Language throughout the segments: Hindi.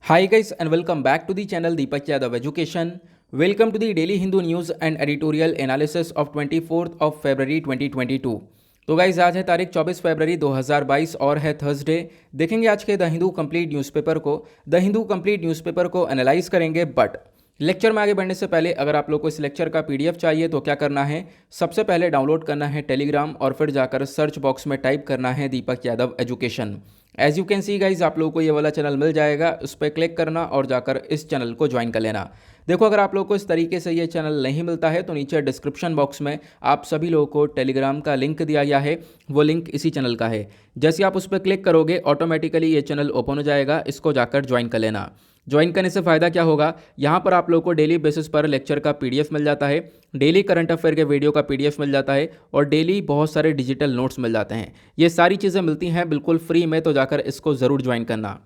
Hi guys and welcome back to the channel Deepak Yadav Education. Welcome to the daily Hindu news and editorial analysis of 24th of February 2022. तो गाइज आज है तारीख 24 फरवरी 2022 और है थर्सडे। देखेंगे आज के द हिंदू कंप्लीट न्यूज़पेपर को। द हिंदू कंप्लीट न्यूज़पेपर को एनालाइज करेंगे, बट लेक्चर में आगे बढ़ने से पहले अगर आप लोग को इस लेक्चर का पीडीएफ चाहिए तो क्या करना है, सबसे पहले डाउनलोड करना है टेलीग्राम और फिर जाकर सर्च बॉक्स में टाइप करना है Deepak Yadav education. As you can see guys आप लोगों को ये वाला चैनल मिल जाएगा, उस पर क्लिक करना और जाकर इस चैनल को ज्वाइन कर लेना। देखो, अगर आप लोगों को इस तरीके से ये चैनल नहीं मिलता है तो नीचे डिस्क्रिप्शन बॉक्स में आप सभी लोगों को टेलीग्राम का लिंक दिया गया है, वो लिंक इसी चैनल का है। जैसे आप उस पर क्लिक करोगे ऑटोमेटिकली ये चैनल ओपन हो जाएगा, इसको जाकर ज्वाइन कर लेना। ज्वाइन करने से फ़ायदा क्या होगा, यहाँ पर आप लोगों को डेली बेसिस पर लेक्चर का पीडीएफ मिल जाता है, डेली करंट अफेयर के वीडियो का पीडीएफ मिल जाता है और डेली बहुत सारे डिजिटल नोट्स मिल जाते हैं। ये सारी चीज़ें मिलती हैं बिल्कुल फ्री में, तो जाकर इसको ज़रूर ज्वाइन करना।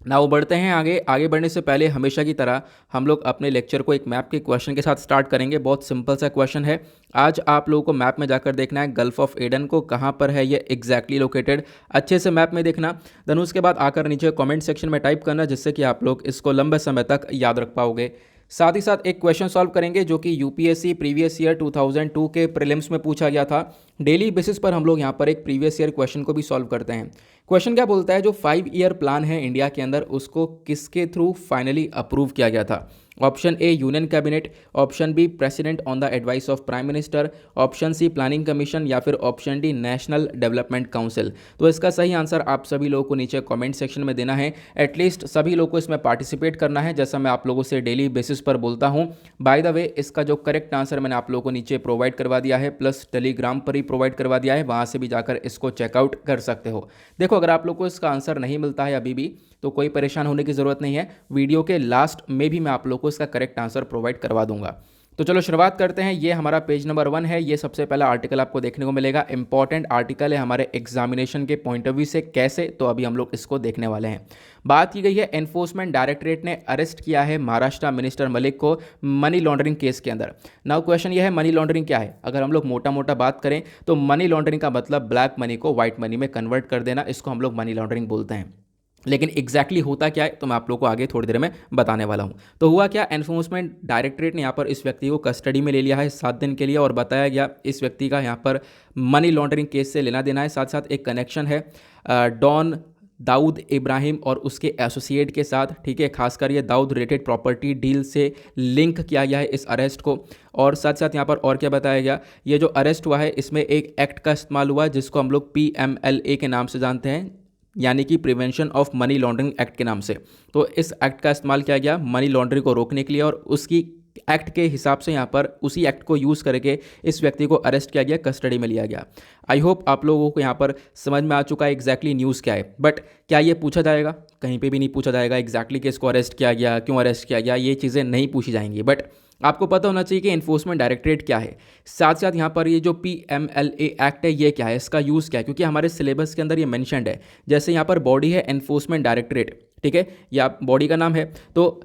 नाउ बढ़ते हैं आगे बढ़ने से पहले हमेशा की तरह हम लोग अपने लेक्चर को एक मैप के क्वेश्चन के साथ स्टार्ट करेंगे। बहुत सिंपल सा क्वेश्चन है। आज आप लोगों को मैप में जाकर देखना है गल्फ ऑफ एडन को कहाँ पर है ये एग्जैक्टली लोकेटेड, अच्छे से मैप में देखना। देन उसके बाद आकर नीचे कमेंट सेक्शन में टाइप करना, जिससे कि आप लोग इसको लंबे समय तक याद रख पाओगे। साथ ही साथ एक क्वेश्चन सॉल्व करेंगे जो कि यूपीएससी प्रीवियस ईयर 2002 के प्रीलिम्स में पूछा गया था। डेली बेसिस पर हम लोग यहाँ पर एक प्रीवियस ईयर क्वेश्चन को भी सॉल्व करते हैं। क्वेश्चन क्या बोलता है, जो 5 ईयर प्लान है इंडिया के अंदर उसको किसके थ्रू फाइनली अप्रूव किया गया था। Option A union cabinet, option B president on the advice of prime minister, option C planning commission या फिर option D national development council. तो इसका सही आंसर आप सभी लोगों को नीचे कमेंट सेक्शन में देना है। एटलीस्ट सभी लोगों को इसमें पार्टिसिपेट करना है, जैसा मैं आप लोगों से डेली बेसिस पर बोलता हूँ। बाय द वे, इसका जो करेक्ट आंसर मैंने आप लोगों को नीचे प्रोवाइड करवा दिया है, प्लस टेलीग्राम पर ही प्रोवाइड करवा दिया है, वहाँ से भी जाकर इसको चेकआउट कर सकते हो। देखो, अगर आप लोग को इसका आंसर नहीं मिलता है अभी भी तो कोई परेशान होने की ज़रूरत नहीं है, वीडियो के लास्ट में भी मैं आप लोग को इसका करेक्ट आंसर प्रोवाइड करवा दूंगा। तो चलो शुरुआत करते हैं। ये हमारा पेज नंबर 1 है। ये सबसे पहला आर्टिकल आपको देखने को मिलेगा, इंपॉर्टेंट आर्टिकल है हमारे एग्जामिनेशन के पॉइंट ऑफ व्यू से। कैसे, तो अभी हम लोग इसको देखने वाले हैं। बात की गई है एनफोर्समेंट डायरेक्टरेट ने अरेस्ट किया है महाराष्ट्र मिनिस्टर मलिक को मनी लॉन्ड्रिंग केस के अंदर। नाउ क्वेश्चन ये है, मनी लॉन्ड्रिंग क्या है। अगर हम लोग मोटा मोटा बात करें तो मनी लॉन्ड्रिंग का मतलब ब्लैक मनी को व्हाइट मनी में कन्वर्ट कर देना, इसको हम लोग मनी लॉन्ड्रिंग बोलते हैं। लेकिन एग्जैक्टली होता क्या है तो मैं आप लोगों को आगे थोड़ी देर में बताने वाला हूं। तो हुआ क्या, एनफोर्समेंट डायरेक्टरेट ने यहाँ पर इस व्यक्ति को कस्टडी में ले लिया है 7 दिन के लिए, और बताया गया इस व्यक्ति का यहाँ पर मनी लॉन्ड्रिंग केस से लेना देना है। साथ साथ एक कनेक्शन है डॉन दाऊद इब्राहिम और उसके एसोसिएट के साथ, ठीक है। खासकर ये दाऊद रिलेटेड प्रॉपर्टी डील से लिंक किया गया है इस अरेस्ट को। और साथ साथ यहाँ पर और क्या बताया गया, ये जो अरेस्ट हुआ है इसमें एक एक्ट का इस्तेमाल हुआ जिसको हम लोग PMLA के नाम से जानते हैं, यानी कि prevention of money laundering act के नाम से। तो इस एक्ट का इस्तेमाल किया गया मनी लॉन्ड्रिंग को रोकने के लिए, और उसकी एक्ट के हिसाब से यहाँ पर उसी एक्ट को यूज़ करके इस व्यक्ति को अरेस्ट किया गया, कस्टडी में लिया गया। आई होप आप लोगों को यहाँ पर समझ में आ चुका है एग्जैक्टली न्यूज़ क्या है। बट क्या ये पूछा जाएगा, कहीं पे भी नहीं पूछा जाएगा एग्जैक्टली कि इसको अरेस्ट किया गया, क्यों अरेस्ट किया गया, ये चीज़ें नहीं पूछी जाएंगी। बट आपको पता होना चाहिए कि एनफोर्समेंट डायरेक्टरेट क्या है। साथ साथ यहाँ पर ये जो PMLA एक्ट है ये क्या है, इसका यूज़ क्या है, क्योंकि हमारे सिलेबस के अंदर ये मेंशन्ड है। जैसे यहाँ पर बॉडी है एनफोर्समेंट डायरेक्टरेट, ठीक है, या बॉडी का नाम है। तो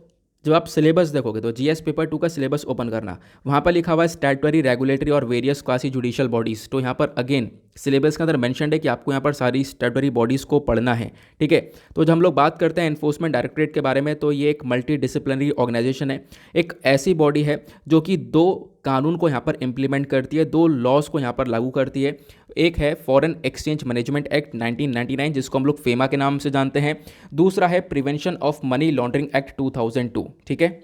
जब आप सिलेबस देखोगे तो GS पेपर 2 का सिलेबस ओपन करना, वहाँ पर लिखा हुआ है स्टैट्यूटरी, रेगुलेटरी और वेरियस क्वासी जुडिशियल बॉडीज़। तो यहाँ पर अगेन सिलेबस के अंदर मेंशन्ड है कि आपको यहाँ पर सारी स्टैट्यूटरी बॉडीज़ को पढ़ना है, ठीक है। तो जब हम लोग बात करते हैं एनफोर्समेंट डायरेक्टरेट के बारे में, तो ये एक मल्टी डिसिप्लिनरी ऑर्गेनाइजेशन है। एक ऐसी बॉडी है जो कि 2 कानून को यहाँ पर इम्प्लीमेंट करती है, 2 लॉज को यहाँ पर लागू करती है। एक है फॉरेन एक्सचेंज मैनेजमेंट एक्ट 1999 जिसको हम लोग फेमा के नाम से जानते हैं। दूसरा है prevention of money laundering act 2002, ठीक है,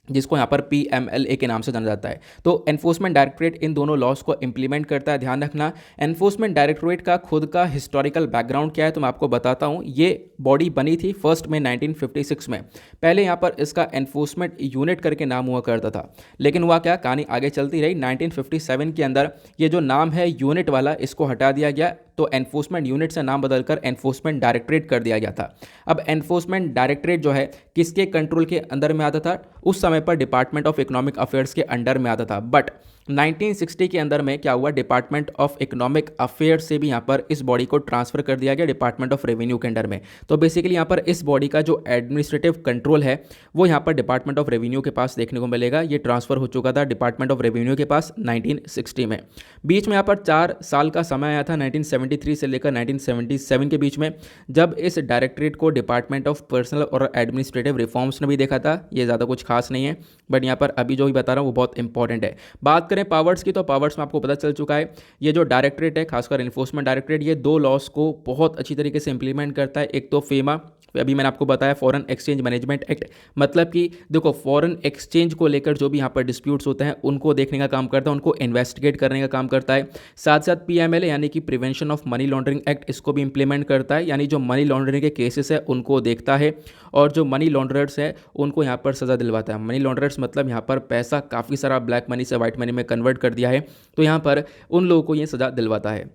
जिसको यहाँ पर PMLA के नाम से जाना जाता है। तो एनफोर्समेंट डायरेक्टरेट इन दोनों लॉज को इंप्लीमेंट करता है। ध्यान रखना, एनफोर्समेंट डायरेक्टरेट का खुद का हिस्टोरिकल बैकग्राउंड क्या है तो मैं आपको बताता हूँ। ये बॉडी बनी थी फर्स्ट में 1956 में। पहले यहाँ पर इसका एनफोर्समेंट यूनिट करके नाम हुआ करता था, लेकिन हुआ क्या, कहानी आगे चलती रही। 1957 के अंदर ये जो नाम है यूनिट वाला, इसको हटा दिया गया, तो एनफोर्समेंट यूनिट से नाम बदलकर एनफोर्समेंट डायरेक्टरेट कर दिया गया था। अब एनफोर्समेंट डायरेक्टरेट जो है किसके कंट्रोल के अंदर में आता था, उस समय पर डिपार्टमेंट ऑफ इकोनॉमिक अफेयर्स के अंडर में आता था। बट 1960 के अंदर में क्या हुआ, डिपार्टमेंट ऑफ इकोनॉमिक अफेयर्स से भी यहाँ पर इस बॉडी को ट्रांसफर कर दिया गया डिपार्टमेंट ऑफ रेवेन्यू के अंडर में। तो बेसिकली यहाँ पर इस बॉडी का जो एडमिनिस्ट्रेटिव कंट्रोल है वो यहाँ पर डिपार्टमेंट ऑफ रेवेन्यू के पास देखने को मिलेगा। ये ट्रांसफर हो चुका था डिपार्टमेंट ऑफ रेवेन्यू के पास 1960 में। बीच में यहाँ पर 4 साल का समय आया था 1970 1973 से लेकर 1977 के बीच में, जब इस डायरेक्टरेट को डिपार्टमेंट ऑफ पर्सनल और एडमिनिस्ट्रेटिव रिफॉर्म्स ने भी देखा था। ये ज़्यादा कुछ खास नहीं है, बट यहाँ पर अभी जो भी बता रहा हूँ वो बहुत इंपॉर्टेंट है। बात करें पावर्स की, तो पावर्स में आपको पता चल चुका है, ये जो डायरेक्टरेट है, खासकर इन्फोर्समेंट डायरेक्टरेट, ये 2 लॉस को बहुत अच्छी तरीके से इंप्लीमेंट करता है। एक तो फेमा, अभी मैंने आपको बताया फॉरेन एक्सचेंज मैनेजमेंट एक्ट, मतलब कि देखो फॉरेन एक्सचेंज को लेकर जो भी यहाँ पर डिस्प्यूट्स होते हैं उनको देखने का काम करता है, उनको इन्वेस्टिगेट करने का काम करता है। साथ साथ पीएमएलए यानी कि prevention of money laundering act, इसको भी इंप्लीमेंट करता है, यानी जो मनी लॉन्ड्रिंग के केसेस है उनको देखता है और जो मनी लॉन्ड्रर्स है उनको यहाँ पर सज़ा दिलवाता है। मनी लॉन्ड्रर्स मतलब यहाँ पर पैसा काफ़ी सारा ब्लैक मनी से वाइट मनी में कन्वर्ट कर दिया है, तो यहाँ पर उन लोगों को ये सज़ा दिलवाता है।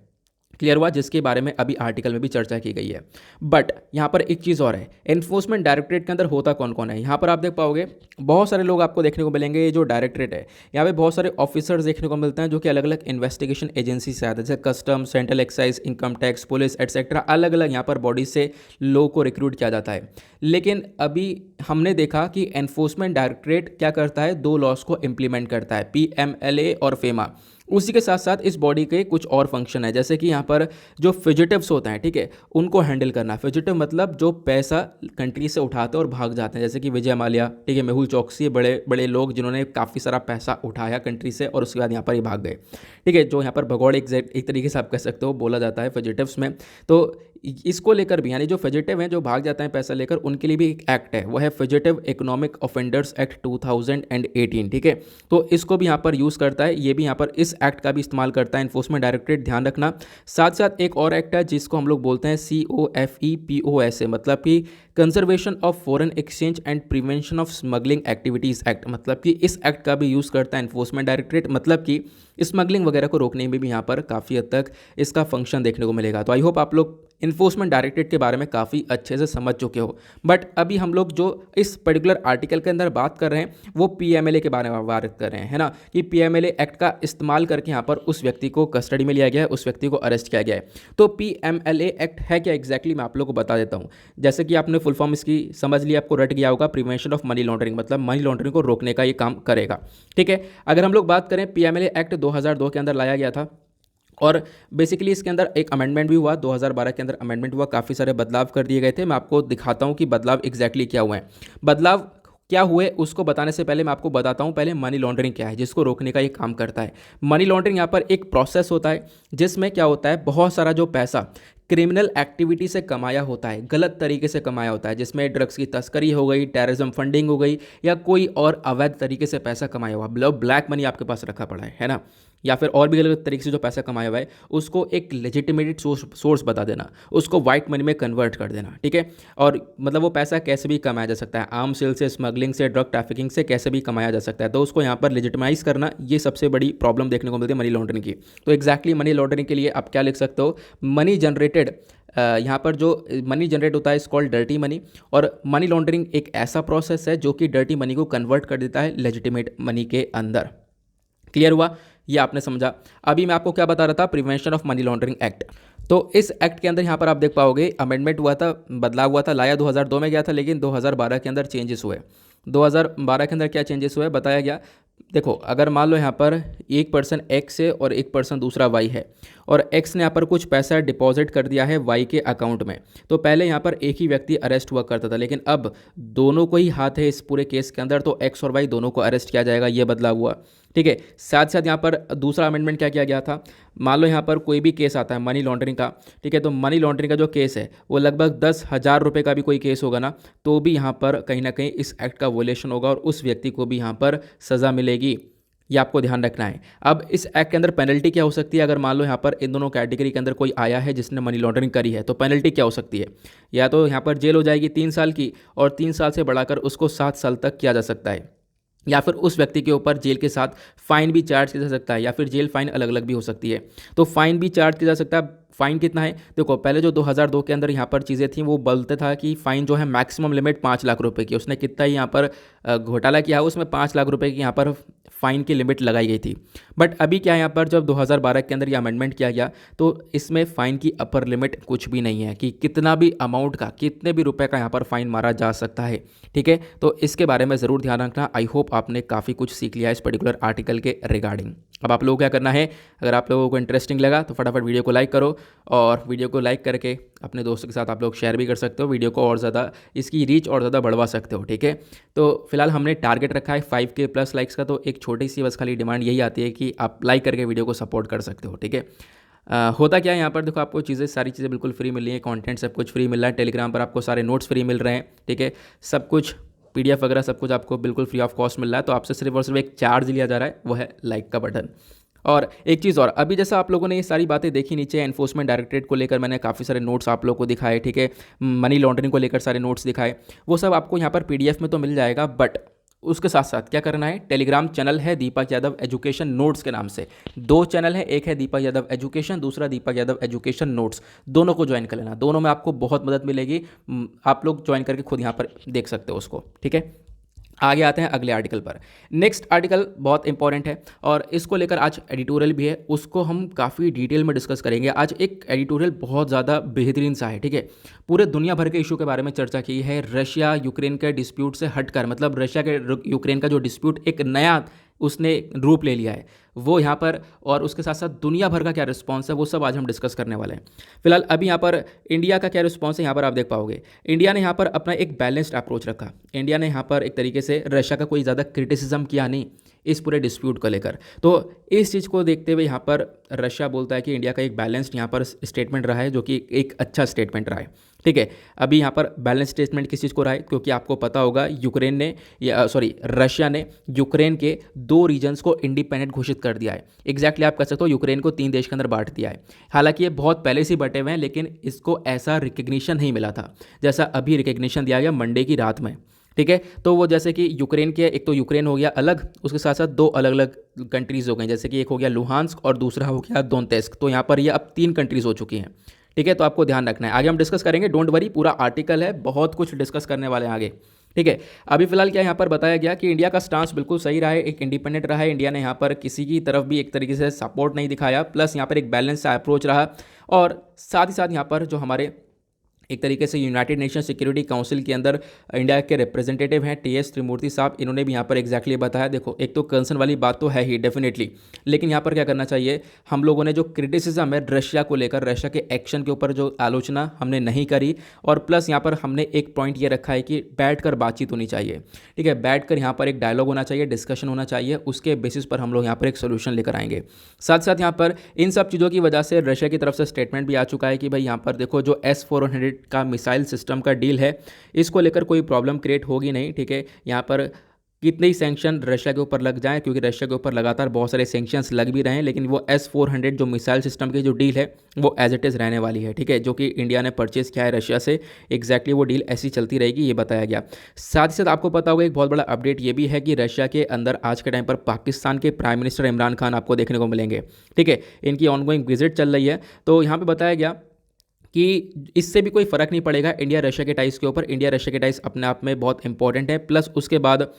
क्लियर हुआ, जिसके बारे में अभी आर्टिकल में भी चर्चा की गई है। बट यहाँ पर एक चीज़ और है, एनफोर्समेंट डायरेक्टरेट के अंदर होता कौन कौन है। यहाँ पर आप देख पाओगे बहुत सारे लोग आपको देखने को मिलेंगे। ये जो डायरेक्टरेट है, यहाँ पे बहुत सारे ऑफिसर्स देखने को मिलते हैं जो कि अलग अलग इन्वेस्टिगेशन एजेंसी से आते हैं, जैसे custom, central excise, income tax, police etcetera, अलग अलग यहाँ पर बॉडी से लोगों को रिक्रूट किया जाता है। लेकिन अभी हमने देखा कि एनफोर्समेंट डायरेक्टरेट क्या करता है, 2 लॉस को इंप्लीमेंट करता है, पीएमएलए और फेमा। उसी के साथ साथ इस बॉडी के कुछ और फंक्शन है, जैसे कि यहाँ पर जो फिजिटिव्स होते हैं, ठीक है, उनको हैंडल करना। फिजिटिव मतलब जो पैसा कंट्री से उठाते हैं और भाग जाते हैं, जैसे कि विजय माल्या, ठीक है, मेहुल चौकसी, बड़े बड़े लोग जिन्होंने काफ़ी सारा पैसा उठाया कंट्री से और उसके बाद यहाँ पर ही भाग गए, ठीक है, जो यहाँ पर भगौड़े एक तरीके से आप कह सकते हो बोला जाता है फिजिटिव्स में। तो इसको लेकर भी, यानी जो फिजिटिव हैं जो भाग जाते हैं पैसा लेकर, उनके लिए भी एक एक्ट है, वो है फिजिटिव इकोनॉमिक ऑफेंडर्स एक्ट 2018, ठीक है। तो इसको भी यहाँ पर यूज़ करता है, ये भी यहाँ पर इस एक्ट का भी इस्तेमाल करता है इन्फोर्समेंट डायरेक्टरेट, ध्यान रखना। साथ साथ एक और एक्ट है जिसको हम लोग बोलते हैं COFEPOSA, मतलब कि conservation of foreign exchange and prevention of smuggling activities act, मतलब कि इस एक्ट का भी यूज़ करता है इन्फोर्समेंट डायरेक्टरेट, मतलब कि स्मगलिंग वगैरह को रोकने में भी यहाँ पर काफ़ी हद तक इसका फंक्शन देखने को मिलेगा। तो आई होप आप लोग इन्फोर्समेंट डायरेक्टरेट के बारे में काफ़ी अच्छे से समझ चुके हो। बट अभी हम लोग जो इस पर्टिकुलर आर्टिकल के अंदर बात कर रहे हैं वो पीएमएलए के बारे में बात कर रहे हैं, है ना, कि पीएमएलए एक्ट का इस्तेमाल करके यहाँ पर उस व्यक्ति को कस्टडी में लिया गया है, उस व्यक्ति को अरेस्ट किया गया है। तो पीएमएलए एक्ट है क्या एग्जैक्टली, मैं आप लोग को बता देता हूँ। जैसे कि आपने फुल फॉर्म इसकी समझ लिया, आपको रट गया होगा, प्रिवेंशन ऑफ मनी लॉन्ड्रिंग, मतलब मनी लॉन्ड्रिंग को रोकने का ये काम करेगा, ठीक है। अगर हम लोग बात करें, पीएमएलए एक्ट 2002 के अंदर लाया गया था और बेसिकली इसके अंदर एक अमेंडमेंट भी हुआ, 2012 के अंदर अमेंडमेंट हुआ, काफ़ी सारे बदलाव कर दिए गए थे। मैं आपको दिखाता हूँ कि बदलाव एग्जैक्टली क्या हुए हैं। बदलाव क्या हुए उसको बताने से पहले मैं आपको बताता हूँ पहले मनी लॉन्ड्रिंग क्या है, जिसको रोकने का ये काम करता है। मनी लॉन्ड्रिंग यहाँ पर एक प्रोसेस होता है जिसमें क्या होता है, बहुत सारा जो पैसा क्रिमिनल एक्टिविटी से कमाया होता है, गलत तरीके से कमाया होता है, जिसमें ड्रग्स की तस्करी हो गई, टेररिज्म फंडिंग हो गई, या कोई और अवैध तरीके से पैसा कमाया हुआ, मतलब ब्लैक मनी आपके पास रखा पड़ा है ना, या फिर और भी गलत तरीके से जो पैसा कमाया हुआ है उसको एक लेजिटिमेटेड सोर्स बता देना, उसको वाइट मनी में कन्वर्ट कर देना, ठीक है। और मतलब वो पैसा कैसे भी कमाया जा सकता है, आर्म सेल से, स्मगलिंग से, ड्रग ट्रैफिकिंग से कैसे भी कमाया जा सकता है, तो उसको यहाँ पर लेजिटिमाइज करना, ये सबसे बड़ी प्रॉब्लम देखने को मिलती है मनी लॉन्ड्रिंग की। तो एग्जैक्टली मनी लॉन्ड्रिंग के लिए आप क्या लिख सकते हो, मनी जनरेटेड, यहाँ पर जो मनी जनरेट होता है इस कॉल्ड डर्टी मनी, और मनी लॉन्ड्रिंग एक ऐसा प्रोसेस है जो कि डर्टी मनी को कन्वर्ट कर देता है लेजिटिमेट मनी के अंदर। क्लियर हुआ, ये आपने समझा। अभी मैं आपको क्या बता रहा था, prevention of money laundering act. तो इस एक्ट के अंदर यहाँ पर आप देख पाओगे अमेंडमेंट हुआ था, बदलाव हुआ था, लाया 2002 में गया था, लेकिन 2012 के अंदर चेंजेस हुए। 2012 के अंदर क्या चेंजेस हुए बताया गया, देखो अगर मान लो यहाँ पर एक पर्सन एक्स है और एक पर्सन दूसरा वाई है, और एक्स ने यहाँ पर कुछ पैसा डिपॉजिट कर दिया है वाई के अकाउंट में, तो पहले यहाँ पर एक ही व्यक्ति अरेस्ट हुआ करता था, लेकिन अब दोनों को ही हाथ है इस पूरे केस के अंदर, तो एक्स और वाई दोनों को अरेस्ट किया जाएगा, ये बदलाव हुआ, ठीक है। साथ साथ यहाँ पर दूसरा अमेंडमेंट क्या किया गया था, मान लो यहाँ पर कोई भी केस आता है मनी लॉन्ड्रिंग का, ठीक है, तो मनी लॉन्ड्रिंग का जो केस है वो लगभग 10,000 रुपये का भी कोई केस होगा ना, तो भी यहाँ पर कहीं ना कहीं इस एक्ट का वोलेशन होगा और उस व्यक्ति को भी यहाँ पर सज़ा मिलेगी, ये आपको ध्यान रखना है। अब इस एक्ट के अंदर पेनल्टी क्या हो सकती है, अगर मान लो यहाँ पर इन दोनों कैटेगरी के अंदर कोई आया है जिसने मनी लॉन्ड्रिंग करी है, तो पेनल्टी क्या हो सकती है, या तो यहाँ पर जेल हो जाएगी 3 साल की, और 3 साल से बढ़ाकर उसको 7 साल तक किया जा सकता है, या फिर उस व्यक्ति के ऊपर जेल के साथ फाइन भी चार्ज किया जा सकता है, या फिर जेल फाइन अलग अलग भी हो सकती है। तो फाइन भी चार्ज किया जा सकता है। फाइन कितना है, देखो पहले जो 2002 के अंदर यहाँ पर चीज़ें थी वो बोलते था कि फ़ाइन जो है मैक्सिमम लिमिट 5 लाख रुपए की, उसने कितना ही यहाँ पर घोटाला किया है, उसमें 5 लाख रुपए की यहाँ पर फ़ाइन की लिमिट लगाई गई थी। बट अभी क्या यहाँ पर जब 2012 के अंदर ये अमेंडमेंट किया गया, तो इसमें फ़ाइन की अपर लिमिट कुछ भी नहीं है कि कितना भी अमाउंट का, कितने भी रुपए का यहाँ पर फ़ाइन मारा जा सकता है, ठीक है। तो इसके बारे में ज़रूर ध्यान रखना। आई होप आपने काफ़ी कुछ सीख लिया है इस पर्टिकुलर आर्टिकल के रिगार्डिंग। अब आप लोगों को क्या करना है, अगर आप लोगों को इंटरेस्टिंग लगा तो फटाफट वीडियो को लाइक करो, और वीडियो को लाइक करके अपने दोस्तों के साथ आप लोग शेयर भी कर सकते हो वीडियो को, और ज़्यादा इसकी रीच और ज़्यादा बढ़वा सकते हो। ठीक है, तो फिलहाल हमने टारगेट रखा है 5K प्लस लाइक्स का, तो एक छोटी सी बस खाली डिमांड यही आती है कि आप लाइक करके वीडियो को सपोर्ट कर सकते हो। ठीक है, होता क्या है यहाँ पर देखो, आपको सारी चीज़ें बिल्कुल फ्री मिल रही है, कंटेंट सब कुछ फ्री मिल रहा है, टेलीग्राम पर आपको सारे नोट्स फ्री मिल रहे हैं। ठीक है, सब कुछ PDF वगैरह सब कुछ आपको बिल्कुल फ्री ऑफ कॉस्ट मिल रहा है, तो आपसे सिर्फ और सिर्फ एक चार्ज लिया जा रहा है, वो है लाइक का बटन। और एक चीज़ और, अभी जैसा आप लोगों ने ये सारी बातें देखी, नीचे एनफोर्समेंट डायरेक्टरेट को लेकर मैंने काफ़ी सारे नोट्स आप लोगों को दिखाए। ठीक है, मनी लॉन्ड्रिंग को लेकर सारे नोट्स दिखाए, वो सब आपको यहाँ पर PDF में तो मिल जाएगा, बट उसके साथ साथ क्या करना है, टेलीग्राम चैनल है दीपक यादव एजुकेशन नोट्स के नाम से। 2 चैनल है, एक है दीपक यादव एजुकेशन, दूसरा दीपक यादव एजुकेशन नोट्स। दोनों को ज्वाइन कर लेना, दोनों में आपको बहुत मदद मिलेगी। आप लोग ज्वाइन करके खुद यहाँ पर देख सकते हो उसको। ठीक है, आगे आते हैं अगले आर्टिकल पर। नेक्स्ट आर्टिकल बहुत इंपॉर्टेंट है और इसको लेकर आज एडिटोरियल भी है, उसको हम काफ़ी डिटेल में डिस्कस करेंगे। आज एक एडिटोरियल बहुत ज़्यादा बेहतरीन सा है। ठीक है, पूरे दुनिया भर के इशू के बारे में चर्चा की है, रशिया यूक्रेन के डिस्प्यूट से हटकर, मतलब रशिया के यूक्रेन का जो डिस्प्यूट एक नया उसने रूप ले लिया है वो यहाँ पर, और उसके साथ साथ दुनिया भर का क्या रिस्पॉन्स है वो सब आज हम डिस्कस करने वाले हैं। फिलहाल अभी यहाँ पर इंडिया का क्या रिस्पॉन्स है यहाँ पर आप देख पाओगे। इंडिया ने यहाँ पर अपना एक बैलेंस्ड अप्रोच रखा। इंडिया ने यहाँ पर एक तरीके से रशिया का कोई ज़्यादा क्रिटिसिज्म किया नहीं इस पूरे डिस्प्यूट को लेकर। तो इस चीज़ को देखते हुए यहाँ पर रशिया बोलता है कि इंडिया का एक बैलेंस्ड यहाँ पर स्टेटमेंट रहा है, जो कि एक अच्छा स्टेटमेंट रहा है। ठीक है, अभी यहाँ पर बैलेंस स्टेटमेंट किस चीज़ को रहा है, क्योंकि आपको पता होगा यूक्रेन ने रशिया ने यूक्रेन के 2 रीजन्स को इंडिपेंडेंट घोषित कर दिया है। एग्जैक्टली आप कह सकते हो यूक्रेन को 3 देश के अंदर बांट दिया है। हालांकि ये बहुत पहले से बटे हुए हैं, लेकिन इसको ऐसा रिकग्निशन नहीं मिला था जैसा अभी रिकग्निशन दिया गया मंडे की रात में। ठीक है, तो वो जैसे कि यूक्रेन के, एक तो यूक्रेन हो गया अलग, उसके साथ साथ 2 अलग अलग कंट्रीज़ हो गई, जैसे कि एक हो गया लुहांस्क और दूसरा हो गया दोनेत्स्क। तो यहाँ पर ये अब 3 कंट्रीज़ हो चुकी हैं। ठीक है, तो आपको ध्यान रखना है, आगे हम डिस्कस करेंगे, डोंट वरी, पूरा आर्टिकल है, बहुत कुछ डिस्कस करने वाले हैं आगे। ठीक है, अभी फिलहाल क्या यहाँ पर बताया गया कि इंडिया का स्टांस बिल्कुल सही रहा है, एक इंडिपेंडेंट रहा है। इंडिया ने यहाँ पर किसी की तरफ भी एक तरीके से सपोर्ट नहीं दिखाया, प्लस यहाँ पर एक बैलेंस अप्रोच रहा, और साथ ही साथ यहाँ पर जो हमारे एक तरीके से यूनाइटेड नेशन सिक्योरिटी काउंसिल के अंदर इंडिया के रिप्रेजेंटेटिव हैं TS त्रिमूर्ति साहब, इन्होंने भी यहाँ पर एग्जैक्टली बताया। देखो, एक तो कंसर्न वाली बात तो है ही डेफिनेटली, लेकिन यहाँ पर क्या करना चाहिए, हम लोगों ने जो क्रिटिसिज्म है रशिया को लेकर, रशिया के एक्शन के ऊपर जो आलोचना हमने नहीं करी, और प्लस यहाँ पर हमने एक पॉइंट ये रखा है कि बैठकर बातचीत होनी चाहिए। ठीक है, बैठकर यहाँ पर एक डायलॉग होना चाहिए, डिस्कशन होना चाहिए, उसके बेसिस पर हम लोग यहाँ पर एक सोल्यूशन लेकर आएंगे। साथ साथ यहाँ पर इन सब चीज़ों की वजह से रशिया की तरफ से स्टेटमेंट भी आ चुका है कि भाई यहाँ पर देखो, जो S-400 का मिसाइल सिस्टम का डील है, इसको लेकर कोई प्रॉब्लम क्रिएट होगी नहीं। ठीक है, यहाँ पर कितने ही सैंक्शन रशिया के ऊपर लग जाएं, क्योंकि रशिया के ऊपर लगातार बहुत सारे सैंक्शंस लग भी रहे हैं, लेकिन वो S-400 जो मिसाइल सिस्टम की जो डील है वो एज इट इज़ रहने वाली है। ठीक है, जो कि इंडिया ने परचेज़ किया है रशिया से, एग्जैक्टली वो डील ऐसी चलती रहेगी, ये बताया गया। साथ ही साथ आपको पता होगा एक बहुत बड़ा अपडेट ये भी है कि रशिया के अंदर आज के टाइम पर पाकिस्तान के प्राइम मिनिस्टर इमरान खान आपको देखने को मिलेंगे। ठीक है, इनकी ऑनगोइंग विजिट चल रही है, तो यहाँ पर बताया गया कि इससे भी कोई फ़र्क नहीं पड़ेगा इंडिया रशिया के टाइज के ऊपर। इंडिया रशिया के टाइज अपने आप में बहुत इंपॉर्टेंट है, प्लस उसके बाद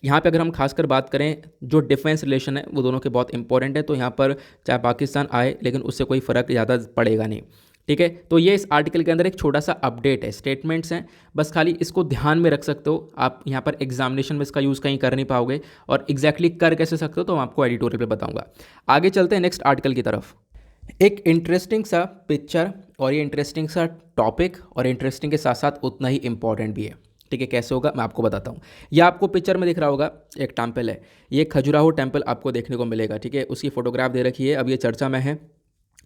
यहाँ पे अगर हम खासकर बात करें, जो डिफेंस रिलेशन है वो दोनों के बहुत इंपॉर्टेंट है। तो यहाँ पर चाहे पाकिस्तान आए, लेकिन उससे कोई फ़र्क ज़्यादा पड़ेगा नहीं। ठीक है, तो ये इस आर्टिकल के अंदर एक छोटा सा अपडेट है, स्टेटमेंट्स हैं, बस खाली इसको ध्यान में रख सकते हो आप। यहाँ पर एग्जामिनेशन में इसका यूज़ कहीं कर नहीं पाओगे, और एग्जैक्टली कर कैसे सकते हो तो मैं आपको एडिटोरियल पे बताऊँगा। आगे चलते हैं नेक्स्ट आर्टिकल की तरफ। एक इंटरेस्टिंग सा पिक्चर, और ये इंटरेस्टिंग सा टॉपिक, और इंटरेस्टिंग के साथ साथ उतना ही इंपॉर्टेंट भी है। ठीक है, कैसे होगा मैं आपको बताता हूँ। यह आपको पिक्चर में दिख रहा होगा, एक टेम्पल है, ये खजुराहो टेम्पल आपको देखने को मिलेगा। ठीक है, उसकी फोटोग्राफ दे रखी है, अब ये चर्चा में है,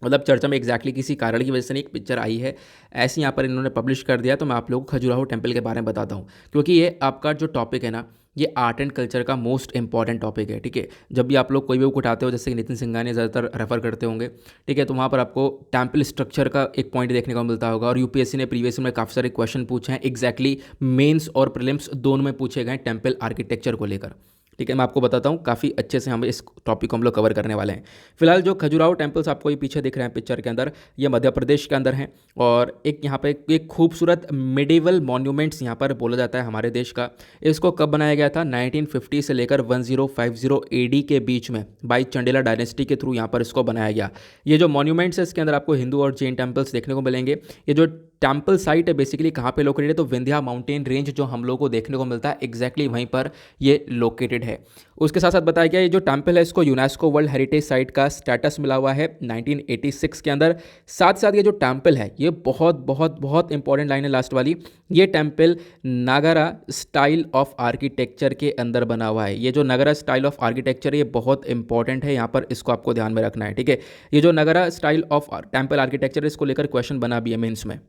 मतलब चर्चा में एग्जैक्टली किसी कारण की वजह से नहीं, एक पिक्चर आई है ऐसे यहाँ पर इन्होंने पब्लिश कर दिया। तो मैं आप लोगों को खजुराहो टेम्पल के बारे में बताता हूँ, क्योंकि ये आपका जो टॉपिक है ना, ये आर्ट एंड कल्चर का मोस्ट इंपॉर्टेंट टॉपिक है। ठीक है, जब भी आप लोग कोई भी बुक उठाते हो, जैसे कि नितिन सिंघानिया ज़्यादातर रेफर करते होंगे, ठीक है, तो वहाँ पर आपको टेम्पल स्ट्रक्चर का एक पॉइंट देखने को मिलता होगा। और UPSC ने प्रीवियस में काफ़ी सारे क्वेश्चन पूछे हैं, एग्जैक्टली मेंस और प्रीलिम्स दोनों में पूछे गए टेम्पल आर्किटेक्चर को लेकर। ठीक है, मैं आपको बताता हूँ, काफ़ी अच्छे से हम इस टॉपिक को हम लोग कवर करने वाले हैं। फिलहाल जो खजुराहो टेम्पल्स आपको ये पीछे दिख रहे हैं पिक्चर के अंदर, ये मध्य प्रदेश के अंदर हैं, और एक यहाँ पे एक खूबसूरत मिडिवल मॉन्यूमेंट्स यहाँ पर बोला जाता है हमारे देश का। इसको कब बनाया गया था, 1950 से लेकर 1050 AD के बीच में बाई चंडेला डायनेस्टी के थ्रू यहाँ पर इसको बनाया गया। ये जो मॉन्यूमेंट्स है, इसके अंदर आपको हिंदू और जैन टेम्पल्स देखने को मिलेंगे। ये जो टेम्पल साइट है बेसिकली कहाँ पे लोकेटेड है, तो विंध्या माउंटेन रेंज जो हम लोग को देखने को मिलता है एग्जैक्टली वहीं पर ये लोकेटेड है। उसके साथ साथ बताया गया ये जो टेम्पल है इसको यूनेस्को वर्ल्ड हेरिटेज साइट का स्टेटस मिला हुआ है 1986 के अंदर। साथ साथ ये जो टेम्पल है ये बहुत बहुत बहुत इंपॉर्टेंट लाइन है लास्ट वाली, ये temple Nagara style of architecture के अंदर बना हुआ है। ये जो नगरा स्टाइल ऑफ आर्किटेक्चर है ये बहुत इंपॉर्टेंट है, यहाँ पर इसको आपको ध्यान में रखना है, ठीक है। ये जो नगरा स्टाइल ऑफ टेम्पल आर्किटेक्चर इसको लेकर क्वेश्चन बना भी है मेंस में।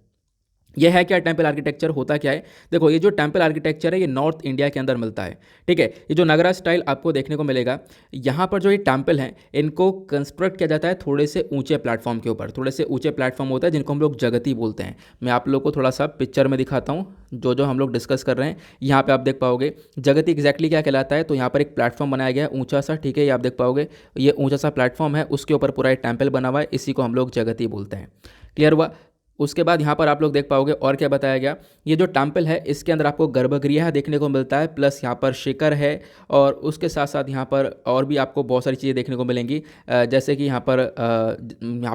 ये है क्या टेम्पल आर्किटेक्चर, होता क्या है, देखो ये जो टेम्पल आर्किटेक्चर है ये नॉर्थ इंडिया के अंदर मिलता है, ठीक है। ये जो नगरा स्टाइल आपको देखने को मिलेगा, यहाँ पर जो ये टेम्पल हैं इनको कंस्ट्रक्ट किया जाता है थोड़े से ऊंचे प्लेटफॉर्म के ऊपर। थोड़े से ऊंचे प्लेटफॉर्म होता है जिनको हम लोग जगती बोलते हैं। मैं आप लोग को थोड़ा सा पिक्चर में दिखाता हूँ जो जो हम लोग डिस्कस कर रहे हैं। यहाँ पे आप देख पाओगे जगती एग्जैक्टली क्या कहलाता है, तो यहाँ पर एक प्लेटफॉर्म बनाया गया है ऊंचा सा, ठीक है। ये आप देख पाओगे ये ऊंचा सा प्लेटफॉर्म है, उसके ऊपर पूरा एक टेम्पल बना हुआ है, इसी को हम लोग जगती बोलते हैं। क्लियर हुआ। उसके बाद यहाँ पर आप लोग देख पाओगे और क्या बताया गया, ये जो टेम्पल है इसके अंदर आपको गर्भगृह देखने को मिलता है, प्लस यहाँ पर शिखर है, और उसके साथ साथ यहाँ पर और भी आपको बहुत सारी चीज़ें देखने को मिलेंगी। जैसे कि यहाँ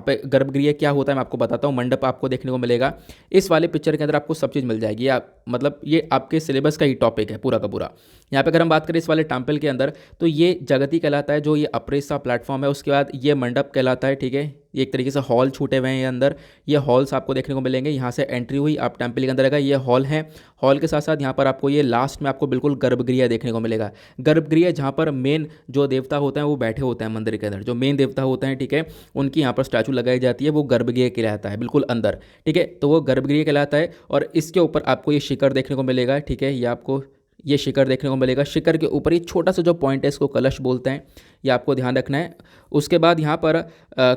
पे गर्भगृह क्या होता है मैं आपको बताता हूँ। मंडप आपको देखने को मिलेगा, इस वाले पिक्चर के अंदर आपको सब चीज़ मिल जाएगी। मतलब ये आपके सिलेबस का ही टॉपिक है पूरा का पूरा। यहाँ पे अगर हम बात करें इस वाले टेम्पल के अंदर, तो ये जगती कहलाता है, जो ये अप्रेस सा प्लेटफॉर्म है। उसके बाद ये मंडप कहलाता है, ठीक है। ये एक तरीके से हॉल छूटे हुए हैं ये अंदर, ये हॉल्स आपको देखने को मिलेंगे। यहाँ से एंट्री हुई आप टेम्पल के अंदर आएगा, ये हॉल है। हॉल के साथ साथ यहाँ पर आपको ये लास्ट में आपको बिल्कुल गर्भगृह देखने को मिलेगा। गर्भगृह जहाँ पर मेन जो देवता होते हैं वो बैठे होते हैं मंदिर के अंदर, जो मेन देवता होते हैं, ठीक है, उनकी यहाँ पर स्टैचू लगाई जाती है, वो गर्भगृह कहलाता है बिल्कुल अंदर, ठीक है। तो वो गर्भगृह कहलाता है। और इसके ऊपर आपको ये शिखर देखने को मिलेगा, ठीक है। ये आपको ये शिखर देखने को मिलेगा। शिखर के ऊपर ये छोटा सा जो पॉइंट है इसको कलश बोलते हैं, ये आपको ध्यान रखना है। उसके बाद यहाँ पर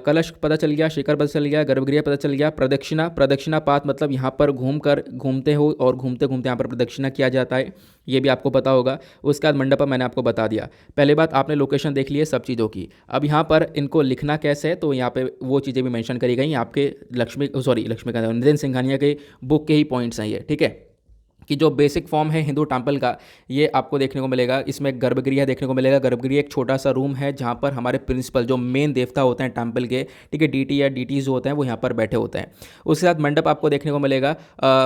कलश पता चल गया, शिखर पता चल गया, गर्भगृह पता चल गया। प्रदक्षिणा पाथ मतलब यहाँ पर घूमते हो और घूमते घूमते यहाँ पर प्रदक्षिणा किया जाता है, ये भी आपको पता होगा। उसके बाद मंडप मैंने आपको बता दिया। पहले बात आपने लोकेशन देख ली है सब चीज़ों की। अब यहाँ पर इनको लिखना कैसे है, तो यहाँ पे वो चीज़ें भी मेंशन करी गई आपके लक्ष्मीकांत नितिन सिंघानिया के बुक के ही पॉइंट्स हैं ये, ठीक है। कि जो बेसिक फॉर्म है हिंदू टेम्पल का ये आपको देखने को मिलेगा। इसमें गर्भगृह देखने को मिलेगा। गर्भगृह एक छोटा सा रूम है जहाँ पर हमारे प्रिंसिपल जो मेन देवता होते हैं टेम्पल के, ठीक है, डीटी या डीटीज होते हैं वो यहाँ पर बैठे होते हैं। उसके साथ मंडप आपको देखने को मिलेगा।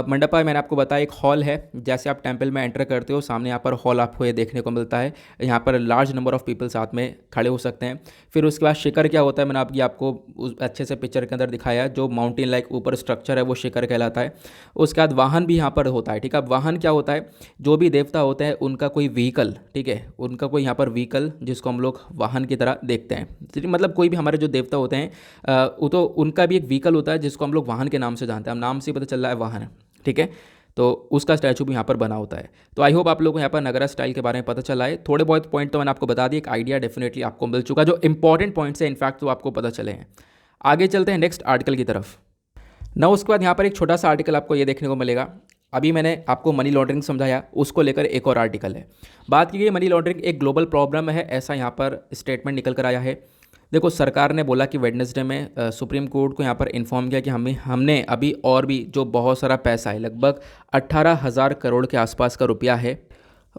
मंडप मैंने आपको बताया एक हॉल है, जैसे आप टेम्पल में एंटर करते हो सामने यहाँ पर हॉल आपको ये देखने को मिलता है। यहाँ पर लार्ज नंबर ऑफ पीपल साथ में खड़े हो सकते हैं। फिर उसके बाद शिखर क्या होता है मैंने आपको अच्छे से पिक्चर के अंदर दिखाया, जो माउंटेन लाइक ऊपर स्ट्रक्चर है वो शिखर कहलाता है। उसके बाद वाहन भी यहाँ पर होता है, ठीक है। अब वाहन क्या होता है, जो भी देवता होते हैं उनका कोई व्हीकल, ठीक है, उनका कोई यहाँ पर व्हीकल जिसको हम लोग वाहन की तरह देखते हैं। मतलब कोई भी हमारे जो देवता होते हैं वो तो उनका भी एक व्हीकल होता है जिसको हम लोग वाहन के नाम से जानते हैं। हम नाम से ही पता चल रहा है वाहन, ठीक है। तो उसका स्टैचू भी यहाँ पर बना होता है। तो आई होप आप लोगों को यहाँ पर नगरा स्टाइल के बारे में पता चला है। थोड़े बहुत पॉइंट तो मैंने आपको बता दिया, एक आइडिया डेफिनेटली आपको मिल चुका। जो इंपॉर्टेंट पॉइंट्स है इनफैक्ट तो आपको पता चले हैं। आगे चलते हैं नेक्स्ट आर्टिकल की तरफ ना। उसके बाद यहाँ पर एक छोटा सा आर्टिकल आपको ये देखने को मिलेगा। अभी मैंने आपको मनी लॉन्ड्रिंग समझाया, उसको लेकर एक और आर्टिकल है। बात की गई मनी लॉन्ड्रिंग एक ग्लोबल प्रॉब्लम है, ऐसा यहाँ पर स्टेटमेंट निकल कर आया है। देखो सरकार ने बोला कि वेडनेसडे में सुप्रीम कोर्ट को यहाँ पर इन्फॉर्म किया कि हमने अभी और भी जो बहुत सारा पैसा है, लगभग 18,000 करोड़ के आसपास का रुपया है,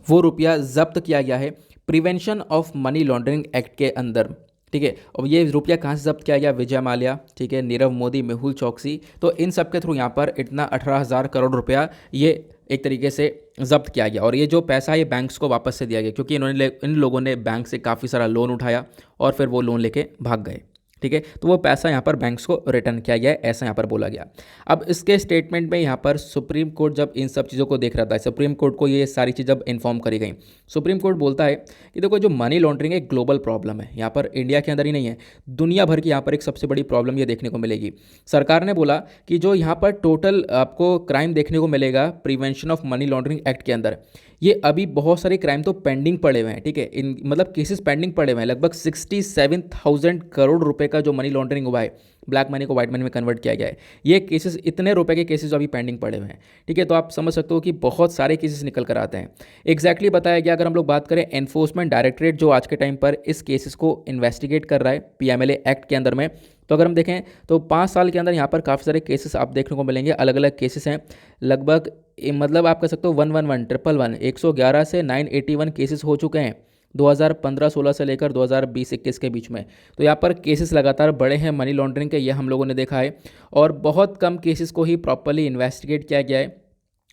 वो रुपया जब्त किया गया है prevention of money laundering act के अंदर, ठीक है। और ये रुपया कहाँ से जब्त किया गया, विजय माल्या, ठीक है, नीरव मोदी, मेहुल चौकसी, तो इन सब के थ्रू यहाँ पर इतना 18,000 करोड़ रुपया ये एक तरीके से जब्त किया गया। और ये जो पैसा है ये बैंक्स को वापस से दिया गया, क्योंकि इन लोगों ने बैंक से काफ़ी सारा लोन उठाया और फिर वो लोन लेके भाग गए, ठीक है। तो वो पैसा यहाँ पर बैंक्स को रिटर्न किया गया है, ऐसा यहाँ पर बोला गया। अब इसके स्टेटमेंट में यहाँ पर सुप्रीम कोर्ट जब इन सब चीज़ों को देख रहा था, सुप्रीम कोर्ट को ये सारी चीज़ जब इन्फॉर्म करी गई, सुप्रीम कोर्ट बोलता है कि देखो जो मनी लॉन्ड्रिंग एक ग्लोबल प्रॉब्लम है, यहाँ पर इंडिया के अंदर ही नहीं है, दुनिया भर की यहाँ पर एक सबसे बड़ी प्रॉब्लम ये देखने को मिलेगी। सरकार ने बोला कि जो यहाँ पर टोटल आपको क्राइम देखने को मिलेगा prevention of money laundering act के अंदर, ये अभी बहुत सारे क्राइम तो पेंडिंग पड़े हुए हैं, ठीक है। इन मतलब केसेस पेंडिंग पड़े हुए हैं। लगभग 67,000 करोड़ रुपए का जो मनी लॉन्ड्रिंग हुआ है, ब्लैक मनी को व्हाइट मनी में कन्वर्ट किया गया है, ये केसेस इतने रुपए के केसेस अभी पेंडिंग पड़े हुए हैं, ठीक है। तो आप समझ सकते हो कि बहुत सारे केसेस निकल कर आते हैं। एग्जैक्टली बताया गया, अगर हम लोग बात करें एनफोर्समेंट डायरेक्टरेट जो आज के टाइम पर इस केसेस को इन्वेस्टिगेट कर रहा है पीएमएलए एक्ट के अंदर में, तो अगर हम देखें तो 5 साल के अंदर यहाँ पर काफ़ी सारे केसेस आप देखने को मिलेंगे। अलग अलग केसेस हैं, लगभग मतलब आप कह सकते हो 111, 111 से 981 केसेस हो चुके हैं। 2015-16 से लेकर 2020-21 के बीच में। तो यहाँ पर केसेस लगातार बढ़े हैं मनी लॉन्ड्रिंग के, ये हम लोगों ने देखा है, और बहुत कम केसेस को ही प्रॉपरली इन्वेस्टिगेट किया गया है।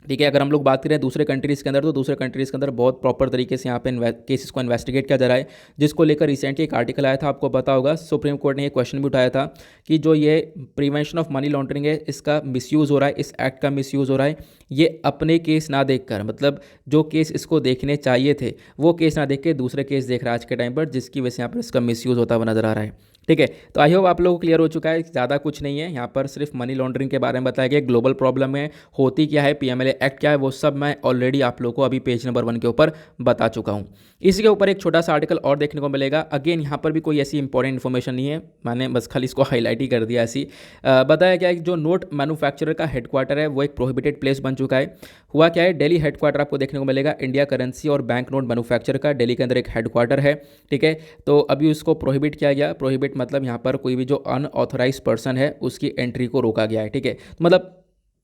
ठीक है, अगर हम लोग बात करें दूसरे कंट्रीज़ के अंदर, तो दूसरे कंट्रीज़ के अंदर बहुत प्रॉपर तरीके से यहाँ पे केसेस को इन्वेस्टिगेट किया जा रहा है, जिसको लेकर रिसेंटली एक आर्टिकल आया था, आपको पता होगा सुप्रीम कोर्ट ने ये क्वेश्चन भी उठाया था कि जो ये प्रिवेंशन ऑफ मनी लॉन्ड्रिंग है, इसका मिसयूज़ हो रहा है, इस एक्ट का मिसयूज़ हो रहा है, ये अपने केस ना देखकर, मतलब जो केस इसको देखने चाहिए थे वो केस ना देख के दूसरे केस देख रहा है आज के टाइम पर, जिसकी वजह से यहाँ पर इसका मिसयूज़ होता हुआ नजर आ रहा है। ठीक है, तो आई होप आप लोगों को क्लियर हो चुका है, ज़्यादा कुछ नहीं है यहाँ पर, सिर्फ मनी लॉन्ड्रिंग के बारे में बताया गया, ग्लोबल प्रॉब्लम है, होती क्या है, पीएमएलए एक्ट क्या है, वो सब मैं ऑलरेडी आप लोगों को अभी पेज नंबर 1 के ऊपर बता चुका हूँ। इसी के ऊपर एक छोटा सा आर्टिकल और देखने को मिलेगा। अगेन यहाँ पर भी कोई ऐसी इंपॉर्टेंट इन्फॉर्मेशन नहीं है, मैंने बस खाली इसको हाईलाइट ही कर दिया ऐसी। बताया गया है कि जो नोट मैन्युफैक्चरर का हेडक्वार्टर है वो एक प्रोहिबिटेड प्लेस बन चुका है। हुआ क्या है, दिल्ली हेडक्वार्टर आपको देखने को मिलेगा इंडिया करेंसी और बैंक नोट मैन्युफैक्चर का, दिल्ली के अंदर एक हेडक्वार्टर है। ठीक है, तो अभी उसको प्रोहिबिट किया गया। प्रोहिबिट मतलब यहाँ पर कोई भी जो अनऑथराइज पर्सन है उसकी एंट्री को रोका गया है। ठीक है, तो मतलब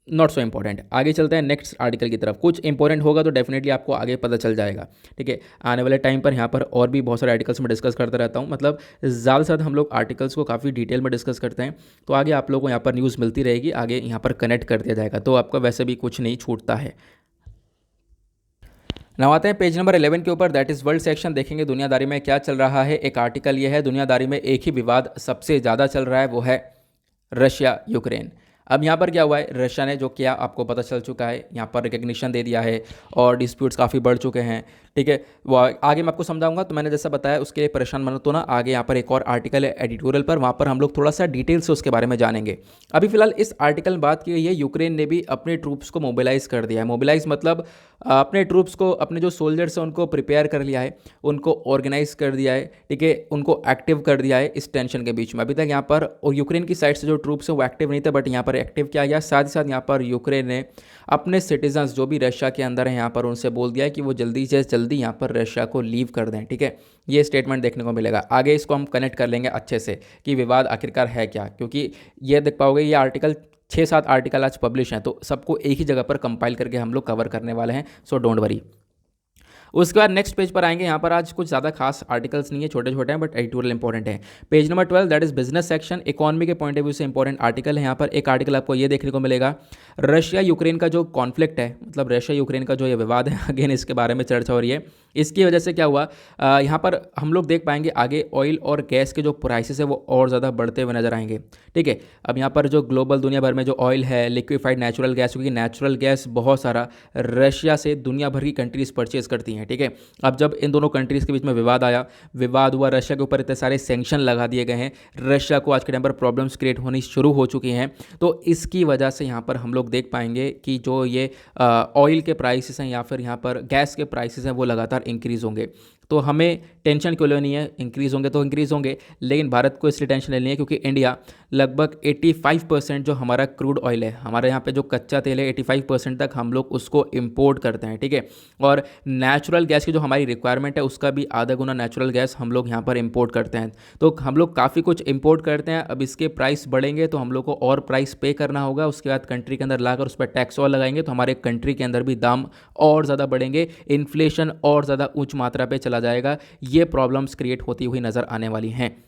नॉट सो इंपॉर्टेंट। आगे चलते हैं नेक्स्ट आर्टिकल की तरफ, कुछ इंपॉर्टेंट होगा तो डेफिनेटली आपको आगे पता चल जाएगा। ठीक है, आने वाले टाइम पर यहाँ पर और भी बहुत सारे आर्टिकल्स में डिस्कस करता रहता हूँ, मतलब ज़्यादा से ज़्यादा हम लोग आर्टिकल्स को काफ़ी डिटेल में डिस्कस करते हैं, तो आगे आप लोगों को यहाँ पर न्यूज़ मिलती रहेगी, आगे यहाँ पर कनेक्ट कर दिया जाएगा, तो आपका वैसे भी कुछ नहीं छूटता है। नाउ आते हैं पेज नंबर 11 के ऊपर, दैट इज़ वर्ल्ड सेक्शन। देखेंगे दुनियादारी में क्या चल रहा है। एक आर्टिकल ये है, दुनियादारी में एक ही विवाद सबसे ज़्यादा चल रहा है, वो है रशिया यूक्रेन। अब यहाँ पर क्या हुआ है, रशिया ने जो किया आपको पता चल चुका है, यहाँ पर रिकग्निशन दे दिया है और डिस्प्यूट्स काफ़ी बढ़ चुके हैं। ठीक है, वो आगे मैं आपको समझाऊंगा, तो मैंने जैसा बताया उसके लिए परेशान मत हो ना, आगे यहाँ पर एक और आर्टिकल है एडिटोरियल पर, वहाँ पर हम लोग थोड़ा सा डिटेल से उसके बारे में जानेंगे। अभी फिलहाल इस आर्टिकल में बात की गई है, यूक्रेन ने भी अपने ट्रूप्स को मोबिलाइज कर दिया है। मोबिलाइज मतलब अपने ट्रूप्स को, अपने जो सोल्जर्स हैं उनको प्रिपेयर कर लिया है, उनको ऑर्गेनाइज कर दिया है। ठीक है, उनको एक्टिव कर दिया है इस टेंशन के बीच में। अभी तक यहाँ पर और यूक्रेन की साइड से जो ट्रूप्स है वो एक्टिव नहीं थे, बट यहाँ पर एक्टिव किया गया। साथ ही साथ यहाँ पर यूक्रेन ने अपने सिटीजन्स जो भी रशिया के अंदर हैं यहाँ पर उनसे बोल दिया है कि वो जल्दी से जल्दी यहाँ पर रशिया को लीव कर दें। ठीक है, ये स्टेटमेंट देखने को मिलेगा। आगे इसको हम कनेक्ट कर लेंगे अच्छे से कि विवाद आखिरकार है क्या, क्योंकि ये देख पाओगे ये आर्टिकल 6-7 आर्टिकल आज पब्लिश हैं, तो सबको एक ही जगह पर कंपाइल करके हम लोग कवर करने वाले हैं, सो डोंट वरी। उसके बाद नेक्स्ट पेज पर आएंगे, यहाँ पर आज कुछ ज़्यादा खास आर्टिकल्स नहीं है, छोटे छोटे हैं बट एडिटोरियल इंपॉर्टेंट है। Page number 12 that is business section, economy के पॉइंट ऑफ व्यू से इंपॉर्टेंट आर्टिकल है। यहाँ पर एक आर्टिकल आपको ये देखने को मिलेगा, रशिया यूक्रेन का जो कॉन्फ्लिक्ट है, मतलब रशिया यूक्रेन का जो ये विवाद है, अगेन इसके बारे में चर्चा हो रही है। इसकी वजह से क्या हुआ, यहाँ पर हम लोग देख पाएंगे आगे ऑयल और गैस के जो प्राइसेस है वो और ज़्यादा बढ़ते हुए नजर आएंगे। ठीक है, अब यहाँ पर जो ग्लोबल दुनिया भर में जो ऑयल है, लिक्विफाइड नेचुरल गैस, क्योंकि नेचुरल गैस बहुत सारा रशिया से दुनिया भर की कंट्रीज़ परचेज करती हैं। ठीक है, अब जब इन दोनों कंट्रीज़ के बीच में विवाद आया, विवाद हुआ, रशिया के ऊपर इतने सारे सैंक्शन लगा दिए गए हैं, रशिया को आज के टाइम पर प्रॉब्लम्स क्रिएट होनी शुरू हो चुकी हैं, तो इसकी वजह से यहाँ पर हम लोग देख पाएंगे कि जो ये ऑयल के प्राइसेस हैं या फिर यहाँ पर गैस के प्राइसेस हैं वो लगातार इंक्रीज़ होंगे। तो हमें टेंशन क्यों लेनी है, इंक्रीज़ होंगे तो इंक्रीज़ होंगे, लेकिन भारत को इसलिए टेंशन लेनी है क्योंकि इंडिया लगभग 85% जो हमारा क्रूड ऑयल है, हमारे यहाँ पे जो कच्चा तेल है 85% तक हम लोग उसको इंपोर्ट करते हैं। ठीक है, और नेचुरल गैस की जो हमारी रिक्वायरमेंट है उसका भी आधा गुना नेचुरल गैस हम लोग यहाँ पर इंपोर्ट करते हैं, तो हम लोग काफ़ी कुछ इंपोर्ट करते हैं। अब इसके प्राइस बढ़ेंगे तो हम लोग को और प्राइस पे करना होगा, उसके बाद कंट्री के अंदर लाकर उस पर टैक्स और लगाएंगे तो हमारे कंट्री के अंदर भी दाम और ज़्यादा बढ़ेंगे, इन्फ्लेशन और ज़्यादा उच्च मात्रा पर चला जाएगा, ये प्रॉब्लम्स क्रिएट होती हुई नज़र आने वाली हैं।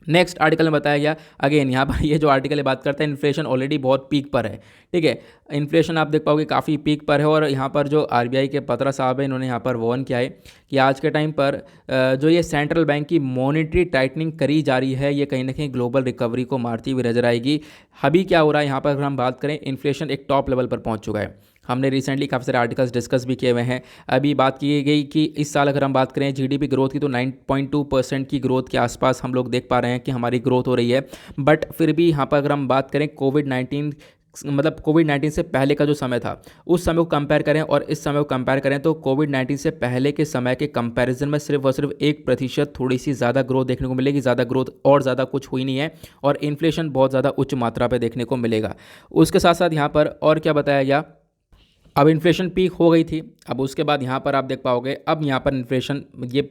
नेक्स्ट आर्टिकल में बताया गया, अगेन यहाँ पर ये जो आर्टिकल है बात करता है, इन्फ्लेशन ऑलरेडी बहुत पीक पर है। ठीक है, इन्फ्लेशन आप देख पाओगे काफ़ी पीक पर है, और यहाँ पर जो आरबीआई के पत्रा साहब हैं इन्होंने यहाँ पर वार्न किया है कि आज के टाइम पर जो ये सेंट्रल बैंक की मॉनेटरी टाइटनिंग करी जा रही है, ये कहीं ना कहीं ग्लोबल रिकवरी को मारती हुई नजर आएगी। अभी क्या हो रहा है यहाँ पर, अगर हम बात करें, इन्फ्लेशन एक टॉप लेवल पर पहुँच चुका है। हमने रिसेंटली काफ़ी सारे आर्टिकल्स डिस्कस भी किए हुए हैं। अभी बात की गई कि इस साल अगर हम बात करें जीडीपी ग्रोथ की, तो 9.2% की ग्रोथ के आसपास हम लोग देख पा रहे हैं कि हमारी ग्रोथ हो रही है। बट फिर भी यहाँ पर अगर हम बात करें कोविड-19 से पहले का जो समय था उस समय को कंपेयर करें और इस समय को कंपेयर करें, तो कोविड-19 से पहले के समय के कंपैरिजन में सिर्फ और सिर्फ 1% थोड़ी सी ज़्यादा ग्रोथ देखने को मिलेगी, ज़्यादा ग्रोथ और ज़्यादा कुछ हुई नहीं है, और इन्फ्लेशन बहुत ज़्यादा उच्च मात्रा पर देखने को मिलेगा। उसके साथ साथ यहाँ पर और क्या बताया गया, अब इन्फ्लेशन पीक हो गई थी, अब उसके बाद यहाँ पर आप देख पाओगे अब यहाँ पर इन्फ्लेशन ये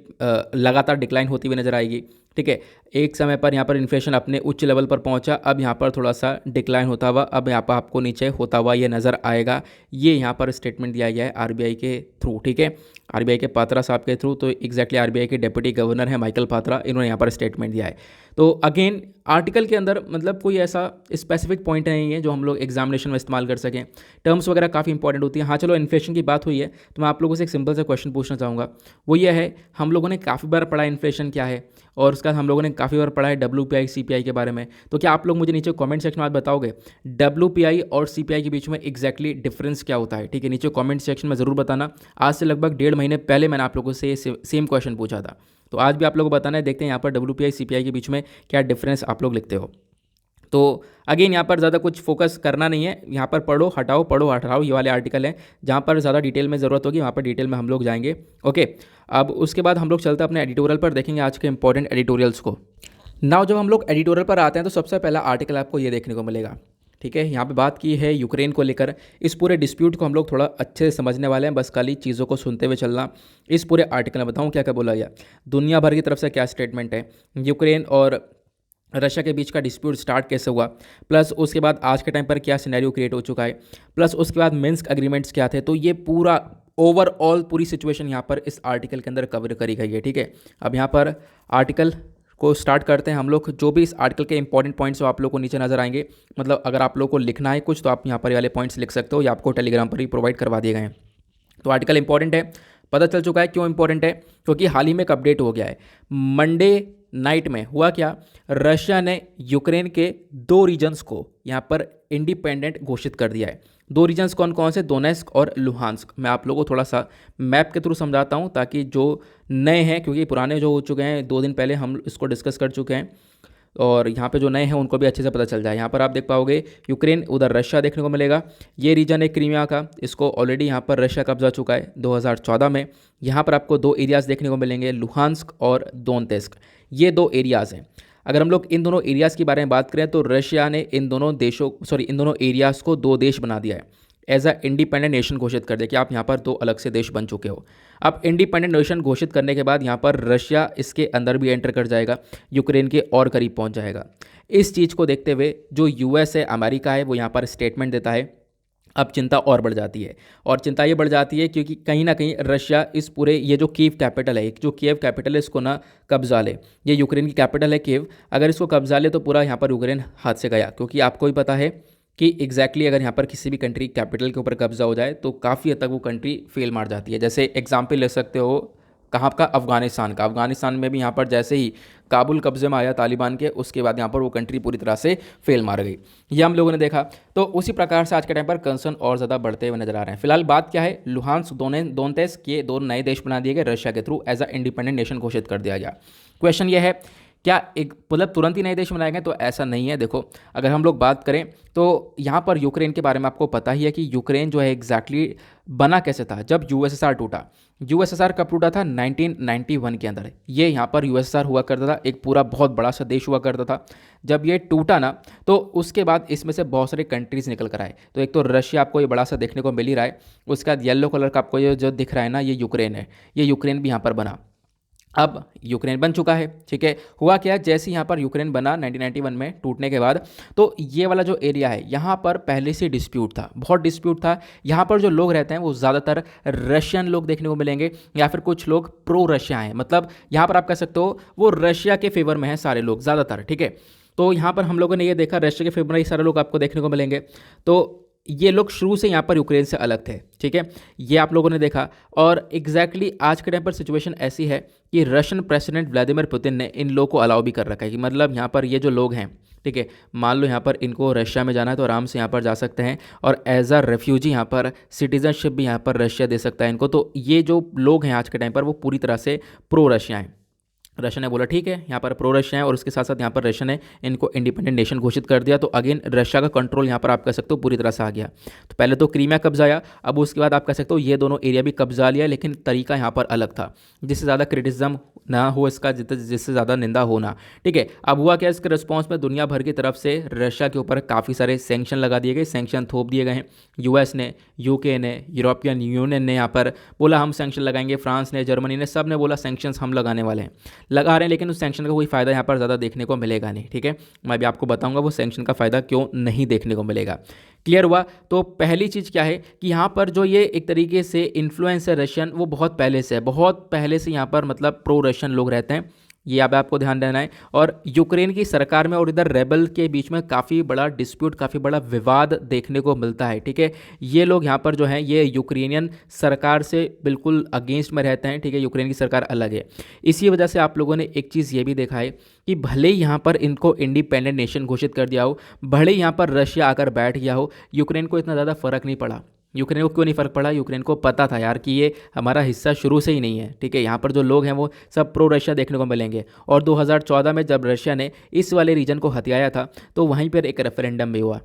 लगातार डिक्लाइन होती हुई नजर आएगी। ठीक है। एक समय पर यहाँ पर इन्फ्लेशन अपने उच्च लेवल पर पहुंचा, अब यहाँ पर थोड़ा सा डिक्लाइन होता हुआ अब यहाँ पर आपको नीचे होता हुआ ये नज़र आएगा। ये यहाँ पर स्टेटमेंट दिया गया है आरबीआई के थ्रू, ठीक है, आरबीआई के पात्रा साहब के थ्रू। तो एग्जैक्टली आरबीआई के डिप्टी गवर्नर है माइकल पात्रा, इन्होंने यहाँ पर स्टेटमेंट दिया है। तो अगेन आर्टिकल के अंदर मतलब कोई ऐसा स्पेसिफिक पॉइंट नहीं है जो हम लोग एग्जामिनेशन में इस्तेमाल कर सकें। टर्म्स वगैरह काफ़ी इंपॉर्टेंट होती है। हाँ चलो, इन्फ्लेशन की बात हुई है तो मैं आप लोगों से एक सिंपल सा क्वेश्चन पूछना चाहूँगा। वो ये है, हम लोगों ने काफ़ी बार पढ़ा इन्फ्लेशन क्या है, और उसका हम लोगों ने काफ़ी बार पढ़ा है WPI CPI के बारे में। तो क्या आप लोग मुझे नीचे कमेंट सेक्शन में बताओगे WPI और CPI के बीच में एग्जैक्टली डिफरेंस क्या होता है? ठीक है, नीचे कमेंट सेक्शन में ज़रूर बताना। आज से लगभग 1.5 महीने पहले मैंने आप लोगों से सेम क्वेश्चन पूछा था, तो आज भी आप लोगों को बताना है। देखते हैं यहाँ पर WPI CPI के बीच में क्या डिफरेंस आप लोग लिखते हो। तो अगेन यहाँ पर ज़्यादा कुछ फोकस करना नहीं है, यहाँ पर पढ़ो हटाओ ये वाले आर्टिकल हैं। जहाँ पर ज़्यादा डिटेल में ज़रूरत होगी वहाँ पर डिटेल में हम लोग जाएंगे। ओके, अब उसके बाद हम लोग चलते हैं अपने एडिटोरियल पर, देखेंगे आज के इंपॉर्टेंट एडिटोरियल्स को। नाउ जब हम लोग एडिटोरियल पर आते हैं तो सबसे पहला आर्टिकल आपको ये देखने को मिलेगा, ठीक है। यहाँ पे बात की है यूक्रेन को लेकर। इस पूरे डिस्प्यूट को हम लोग थोड़ा अच्छे से समझने वाले हैं, बस खाली चीज़ों को सुनते हुए चलना। इस पूरे आर्टिकल में बताऊँ क्या क्या बोला गया, दुनिया भर की तरफ से क्या स्टेटमेंट है, यूक्रेन और रशिया के बीच का डिस्प्यूट स्टार्ट कैसे हुआ, प्लस उसके बाद आज के टाइम पर क्या सिनेरियो क्रिएट हो चुका है, प्लस उसके बाद मिन्स्क एग्रीमेंट्स क्या थे। तो ये पूरा ओवरऑल पूरी सिचुएशन यहाँ पर इस आर्टिकल के अंदर कवर करी गई है, ठीक है। अब यहाँ पर आर्टिकल को स्टार्ट करते हैं हम लोग। जो भी इस आर्टिकल के इंपॉर्टेंट पॉइंट्स हो आप लोग को नीचे नजर आएंगे। मतलब अगर आप लोग को लिखना है कुछ तो आप यहाँ पर ये वाले पॉइंट्स लिख सकते हो, या आपको टेलीग्राम पर ही प्रोवाइड करवा दिए गए हैं। तो आर्टिकल इंपॉर्टेंट है, पता चल चुका है क्यों इंपॉर्टेंट है, क्योंकि हाल ही में एक अपडेट हो गया है। मंडे नाइट में हुआ क्या, रशिया ने यूक्रेन के 2 रीजन्स को यहाँ पर इंडिपेंडेंट घोषित कर दिया है। 2 रीजन्स कौन कौन से, दोनेस्क और लुहांस्क। मैं आप लोगों को थोड़ा सा मैप के थ्रू समझाता हूँ ताकि जो नए हैं, क्योंकि पुराने जो हो चुके हैं 2 दिन पहले हम इसको डिस्कस कर चुके हैं, और यहाँ पे जो नए हैं उनको भी अच्छे से पता चल जाए। यहाँ पर आप देख पाओगे यूक्रेन, उधर रशिया देखने को मिलेगा। ये रीजन है क्रीमिया का, इसको ऑलरेडी यहाँ पर रशिया कब्जा चुका है 2014 में। यहाँ पर आपको 2 एरियाज़ देखने को मिलेंगे, लुहांस्क और दोनेत्स्क। ये 2 एरियाज़ हैं। अगर हम लोग इन दोनों एरियाज़ के बारे में बात करें तो रशिया ने इन दोनों एरियाज़ को 2 देश बना दिया है, एज अ इंडिपेंडेंट नेशन घोषित कर दिया कि आप यहाँ पर 2 अलग से देश बन चुके हो। अब इंडिपेंडेंट नेशन घोषित करने के बाद यहाँ पर रशिया इसके अंदर भी एंटर कर जाएगा, यूक्रेन के और करीब पहुँच जाएगा। इस चीज़ को देखते हुए जो US है, अमेरिका है, वो यहाँ पर स्टेटमेंट देता है। अब चिंता और बढ़ जाती है, और चिंता ये बढ़ जाती है क्योंकि कहीं ना कहीं रशिया इस पूरे ये जो कीव कैपिटल है, जो कीव कैपिटल है, इसको ना कब्जा ले। ये यूक्रेन की कैपिटल है कीव, अगर इसको कब्जा ले तो पूरा यहाँ पर यूक्रेन हाथ से गया। क्योंकि आपको भी पता है कि एग्जैक्टली अगर यहाँ पर किसी भी कंट्री कैपिटल के ऊपर कब्जा हो जाए तो काफ़ी हद तक वो कंट्री फेल मार जाती है। जैसे एग्जाम्पल ले सकते हो कहाँ का, अफगानिस्तान का। अफगानिस्तान में भी यहाँ पर जैसे ही काबुल कब्जे में आया तालिबान के, उसके बाद यहाँ पर वो कंट्री पूरी तरह से फेल मार गई। ये हम लोगों ने देखा। तो उसी प्रकार से आज के टाइम पर कंसर्न और ज़्यादा बढ़ते हुए नजर आ रहे हैं। फिलहाल बात क्या है, लुहांस्क दोनेत्स्क ये 2 नए देश बना दिए गए रशिया के through, as a independent nation घोषित कर दिया गया। क्वेश्चन ये है, क्या एक मतलब तुरंत ही नए देश बनाए गए, तो ऐसा नहीं है। देखो अगर हम लोग बात करें तो यहाँ पर यूक्रेन के बारे में आपको पता ही है कि यूक्रेन जो है एग्जैक्टली बना कैसे था, जब USSR टूटा। USSR कब टूटा था, 1991 के अंदर। ये यहाँ पर USSR हुआ करता था, एक पूरा बहुत बड़ा सा देश हुआ करता था। जब ये टूटा ना तो उसके बाद इसमें से बहुत सारे कंट्रीज़ निकल कर आए। तो एक तो रशिया आपको ये बड़ा सा देखने को मिल ही रहा है, उसके बाद येलो कलर का आपको ये जो दिख रहा है ना, ये यूक्रेन है। ये यूक्रेन भी यहाँ पर बना। अब यूक्रेन बन चुका है, ठीक है। हुआ क्या, जैसे यहाँ पर यूक्रेन बना 1991 में टूटने के बाद, तो ये वाला जो एरिया है यहाँ पर पहले से डिस्प्यूट था, बहुत डिस्प्यूट था। यहाँ पर जो लोग रहते हैं वो ज़्यादातर रशियन लोग देखने को मिलेंगे, या फिर कुछ लोग प्रो रशिया हैं। मतलब यहाँ पर आप कह सकते हो वो रशिया के फेवर में हैं सारे लोग ज़्यादातर, ठीक है। तो यहाँ पर हम लोगों ने ये देखा रशिया के फेवर में ये सारे लोग आपको देखने को मिलेंगे। तो ये लोग शुरू से यहाँ पर यूक्रेन से अलग थे, ठीक है, ये आप लोगों ने देखा। और एग्जैक्टली आज के टाइम पर सिचुएशन ऐसी है कि रशियन प्रेसिडेंट व्लादिमीर पुतिन ने इन लोगों को अलाउ भी कर रखा है कि मतलब यहाँ पर ये जो लोग हैं, ठीक है, मान लो यहाँ पर इनको रशिया में जाना है तो आराम से यहाँ पर जा सकते हैं, और एज अ रेफ्यूजी यहाँ पर सिटीजनशिप भी यहाँ पर रशिया दे सकता है इनको। तो ये जो लोग हैं आज के टाइम पर वो पूरी तरह से प्रो रशिया हैं। रशिया ने बोला ठीक है, यहाँ पर प्रो रशिया है, और उसके साथ साथ यहाँ पर रशिया ने इनको इंडिपेंडेंट नेशन घोषित कर दिया। तो अगेन रशिया का कंट्रोल यहाँ पर आप कह सकते हो पूरी तरह से आ गया। तो पहले तो क्रीमिया कब्जा आया, अब उसके बाद आप कह सकते हो ये दोनों एरिया भी कब्जा लिया, लेकिन तरीका यहाँ पर अलग था। जिससे ज़्यादा क्रिटिसिज्म ना हो इसका जिससे ज़्यादा निंदा होना। ठीक है, अब हुआ क्या, इसके रिस्पॉन्स में दुनिया भर की तरफ से रशिया के ऊपर काफ़ी सारे सैंक्शन लगा दिए गए, सैंक्शन थोप दिए गए हैं। यूएस ने, यूके ने, यूरोपियन यूनियन ने यहाँ पर बोला हम सैंक्शन लगाएंगे, फ्रांस ने, जर्मनी ने, सब ने बोला सैंक्शंस हम लगाने वाले हैं, लगा रहे हैं, लेकिन उस सैंक्शन का कोई फ़ायदा यहाँ पर ज़्यादा देखने को मिलेगा नहीं। ठीक है, मैं अभी आपको बताऊंगा वो सैंक्शन का फ़ायदा क्यों नहीं देखने को मिलेगा। क्लियर हुआ? तो पहली चीज़ क्या है कि यहाँ पर जो ये एक तरीके से इन्फ्लुएंस है रशियन, वो बहुत पहले से है, बहुत पहले से यहाँ पर मतलब प्रो रशियन लोग रहते हैं, ये अब आपको ध्यान देना है। और यूक्रेन की सरकार में और इधर रेबल के बीच में काफ़ी बड़ा डिस्प्यूट, काफ़ी बड़ा विवाद देखने को मिलता है। ठीक है, ये लोग यहाँ पर जो हैं ये यूक्रेनियन सरकार से बिल्कुल अगेंस्ट में रहते हैं। ठीक है, यूक्रेन की सरकार अलग है। इसी वजह से आप लोगों ने एक चीज़ ये भी देखा है कि भले ही यहाँ पर इनको इंडिपेंडेंट नेशन घोषित कर दिया हो, भले ही यहाँ पर रशिया आकर बैठ गया हो, यूक्रेन को इतना ज़्यादा फर्क नहीं पड़ा। यूक्रेन को क्यों नहीं फ़र्क पड़ा? यूक्रेन को पता था यार कि ये हमारा हिस्सा शुरू से ही नहीं है। ठीक है, यहाँ पर जो लोग हैं वो सब प्रो रशिया देखने को मिलेंगे। और 2014 में जब रशिया ने इस वाले रीजन को हथियाया था तो वहीं पर एक रेफरेंडम भी हुआ,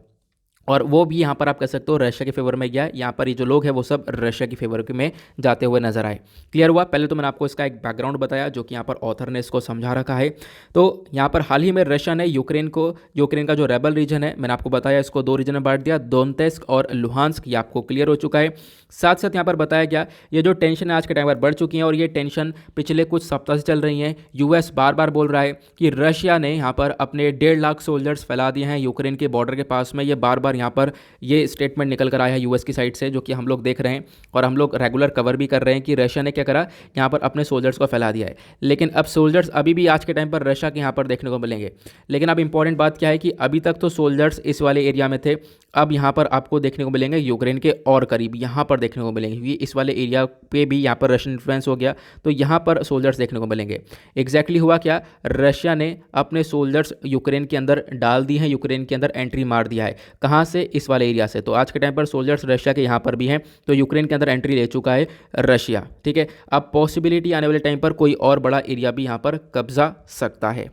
और वो भी यहाँ पर आप कह सकते हो रशिया के फेवर में गया। यहाँ पर ये जो लोग हैं वो सब रशिया की फेवर में जाते हुए नजर आए। क्लियर हुआ? पहले तो मैंने आपको इसका एक बैकग्राउंड बताया जो कि यहाँ पर ऑथर ने इसको समझा रखा है। तो यहाँ पर हाल ही में रशिया ने यूक्रेन का जो रेबल रीजन है, मैंने आपको बताया इसको दो रीजन में बांट दिया, दोनेत्स्क और लुहांस्क, ये आपको क्लियर हो चुका है। साथ साथ यहाँ पर बताया गया ये जो टेंशन है आज के टाइम पर बढ़ चुकी है, और ये टेंशन पिछले कुछ सप्ताह से चल रही है। यूएस बार बार बोल रहा है कि रशिया ने यहाँ पर अपने 1.5 लाख सोल्जर्स फैला दिए हैं यूक्रेन के बॉर्डर के पास में। ये बार बार यहाँ पर ये स्टेटमेंट निकल कर आया है यूएस की साइड से, जो कि हम लोग देख रहे हैं और हम लोग रेगुलर कवर भी कर रहे हैं कि रशिया ने क्या करा, यहाँ पर अपने सोल्जर्स को फैला दिया है। लेकिन अब सोल्जर्स अभी भी आज के टाइम पर रशिया के यहाँ पर देखने को मिलेंगे। लेकिन अब इंपॉर्टेंट बात क्या है कि अभी तक तो सोल्जर्स इस वाले एरिया में थे, अब यहाँ पर आपको देखने को मिलेंगे यूक्रेन के और करीब यहाँ पर देखने को मिलेंगे, क्योंकि इस वाले एरिया पे भी यहाँ पर रशियन इन्फ्लुएंस हो गया, तो यहाँ पर सोल्जर्स देखने को मिलेंगे। एग्जैक्टली हुआ क्या, रशिया ने अपने सोल्जर्स यूक्रेन के अंदर डाल दिए हैं, यूक्रेन के अंदर एंट्री मार दिया है। कहाँ से? इस वाले एरिया से। तो आज के टाइम पर सोल्जर्स रशिया के यहाँ पर भी हैं, तो यूक्रेन के अंदर एंट्री ले चुका है रशिया। ठीक है, अब पॉसिबिलिटी आने वाले टाइम पर कोई और बड़ा एरिया भी यहाँ पर कब्जा सकता है।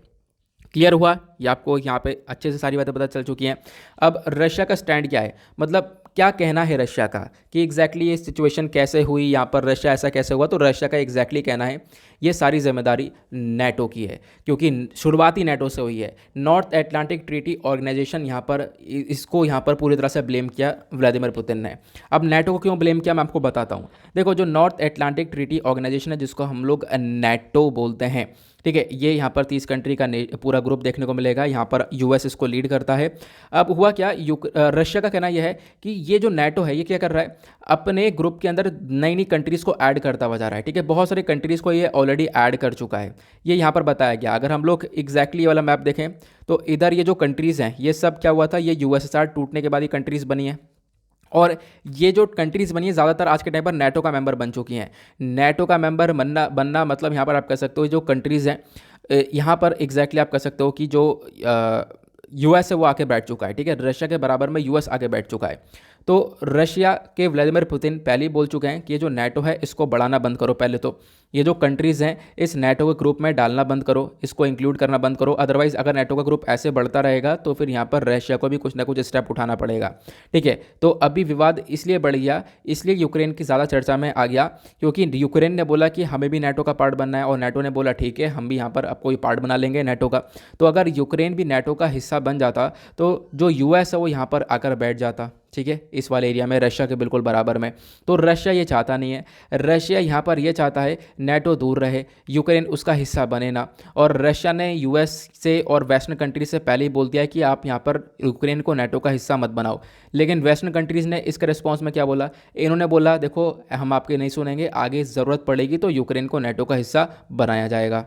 क्लियर हुआ? ये आपको यहाँ पे अच्छे से सारी बातें पता चल चुकी हैं। अब रशिया का स्टैंड क्या है, मतलब क्या कहना है रशिया का कि एग्जैक्टली ये सिचुएशन कैसे हुई, यहाँ पर रशिया ऐसा कैसे हुआ। तो रशिया का एग्जैक्टली कहना है ये सारी जिम्मेदारी नेटो की है, क्योंकि शुरुआत ही नेटो से हुई है। नॉर्थ एटलांटिक ट्रीटी ऑर्गेनाइजेशन यहाँ पर इसको यहाँ पर पूरी तरह से ब्लेम किया व्लादिमीर पुतिन ने। अब नेटो को क्यों ब्लेम किया मैं आपको बताता हूँ। देखो, जो नॉर्थ एटलांटिक ट्रीटी ऑर्गेनाइजेशन है, जिसको हम लोग नेटो बोलते हैं, ठीक है, ये यहाँ पर 30 कंट्री का पूरा ग्रुप देखने को मिलेगा। यहाँ पर यूएस इसको लीड करता है। अब हुआ क्या, रशिया का कहना यह है कि ये जो नेटो है ये क्या कर रहा है, अपने ग्रुप के अंदर नई नई कंट्रीज़ को ऐड करता हुआ जा रहा है। ठीक है, बहुत सारी कंट्रीज़ को ये ऑलरेडी ऐड कर चुका है, ये यहाँ पर बताया गया। अगर हम लोग एग्जैक्टली वाला मैप देखें तो इधर ये जो कंट्रीज़ हैं ये सब क्या हुआ था, ये यूएसएसआर टूटने के बाद ये कंट्रीज़ बनी है, और ये जो कंट्रीज़ बनी है ज़्यादातर आज के टाइम पर नेटो का मेंबर बन चुकी हैं। नेटो का मेंबर बनना मतलब यहाँ पर आप कह सकते हो जो कंट्रीज़ हैं, यहाँ पर एग्जैक्टली आप कह सकते हो कि जो यूएस है वो आके बैठ चुका है। ठीक है, रशिया के बराबर में यूएस आके बैठ चुका है। तो रशिया के व्लादिमीर पुतिन पहले ही बोल चुके हैं कि ये जो नेटो है इसको बढ़ाना बंद करो। पहले तो ये जो कंट्रीज़ हैं इस नेटो के ग्रुप में डालना बंद करो, इसको इंक्लूड करना बंद करो। अदरवाइज़ अगर नेटो का ग्रुप ऐसे बढ़ता रहेगा तो फिर यहाँ पर रशिया को भी कुछ ना कुछ स्टेप उठाना पड़ेगा। ठीक है, तो अभी विवाद इसलिए बढ़ गया, इसलिए यूक्रेन की ज़्यादा चर्चा में आ गया, क्योंकि यूक्रेन ने बोला कि हमें भी नेटो का पार्ट बनना है, और नेटो ने बोला ठीक है हम भी यहाँ पर अब कोई पार्ट बना लेंगे नेटो का। तो अगर यूक्रेन भी नेटो का हिस्सा बन जाता तो जो यूएस है वो यहाँ पर आकर बैठ जाता। ठीक है, इस वाले एरिया में रशिया के बिल्कुल बराबर में। तो रशिया ये चाहता नहीं है, रशिया यहाँ पर ये चाहता है नेटो दूर रहे, यूक्रेन उसका हिस्सा बने ना। और रशिया ने यूएस से और वेस्टर्न कंट्री से पहले ही बोल दिया कि आप यहाँ पर यूक्रेन को नेटो का हिस्सा मत बनाओ। लेकिन वेस्टर्न कंट्रीज़ ने इसके रिस्पॉन्स में क्या बोला, इन्होंने बोला देखो हम आपके नहीं सुनेंगे, आगे ज़रूरत पड़ेगी तो यूक्रेन को नेटो का हिस्सा बनाया जाएगा।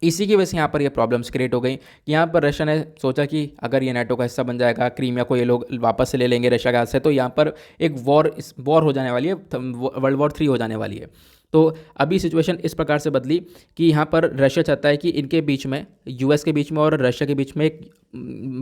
इसी की वजह से यहाँ पर ये प्रॉब्लम्स क्रिएट हो गई कि यहाँ पर रशिया ने सोचा कि अगर ये नेटो का हिस्सा बन जाएगा, क्रीमिया को ये लोग वापस से ले लेंगे रशिया के हाथ से, तो यहाँ पर एक वॉर हो जाने वाली है, वर्ल्ड वॉर 3 हो जाने वाली है। तो अभी सिचुएशन इस प्रकार से बदली कि यहाँ पर रशिया चाहता है कि इनके बीच में, यूएस के बीच में और रशिया के बीच में एक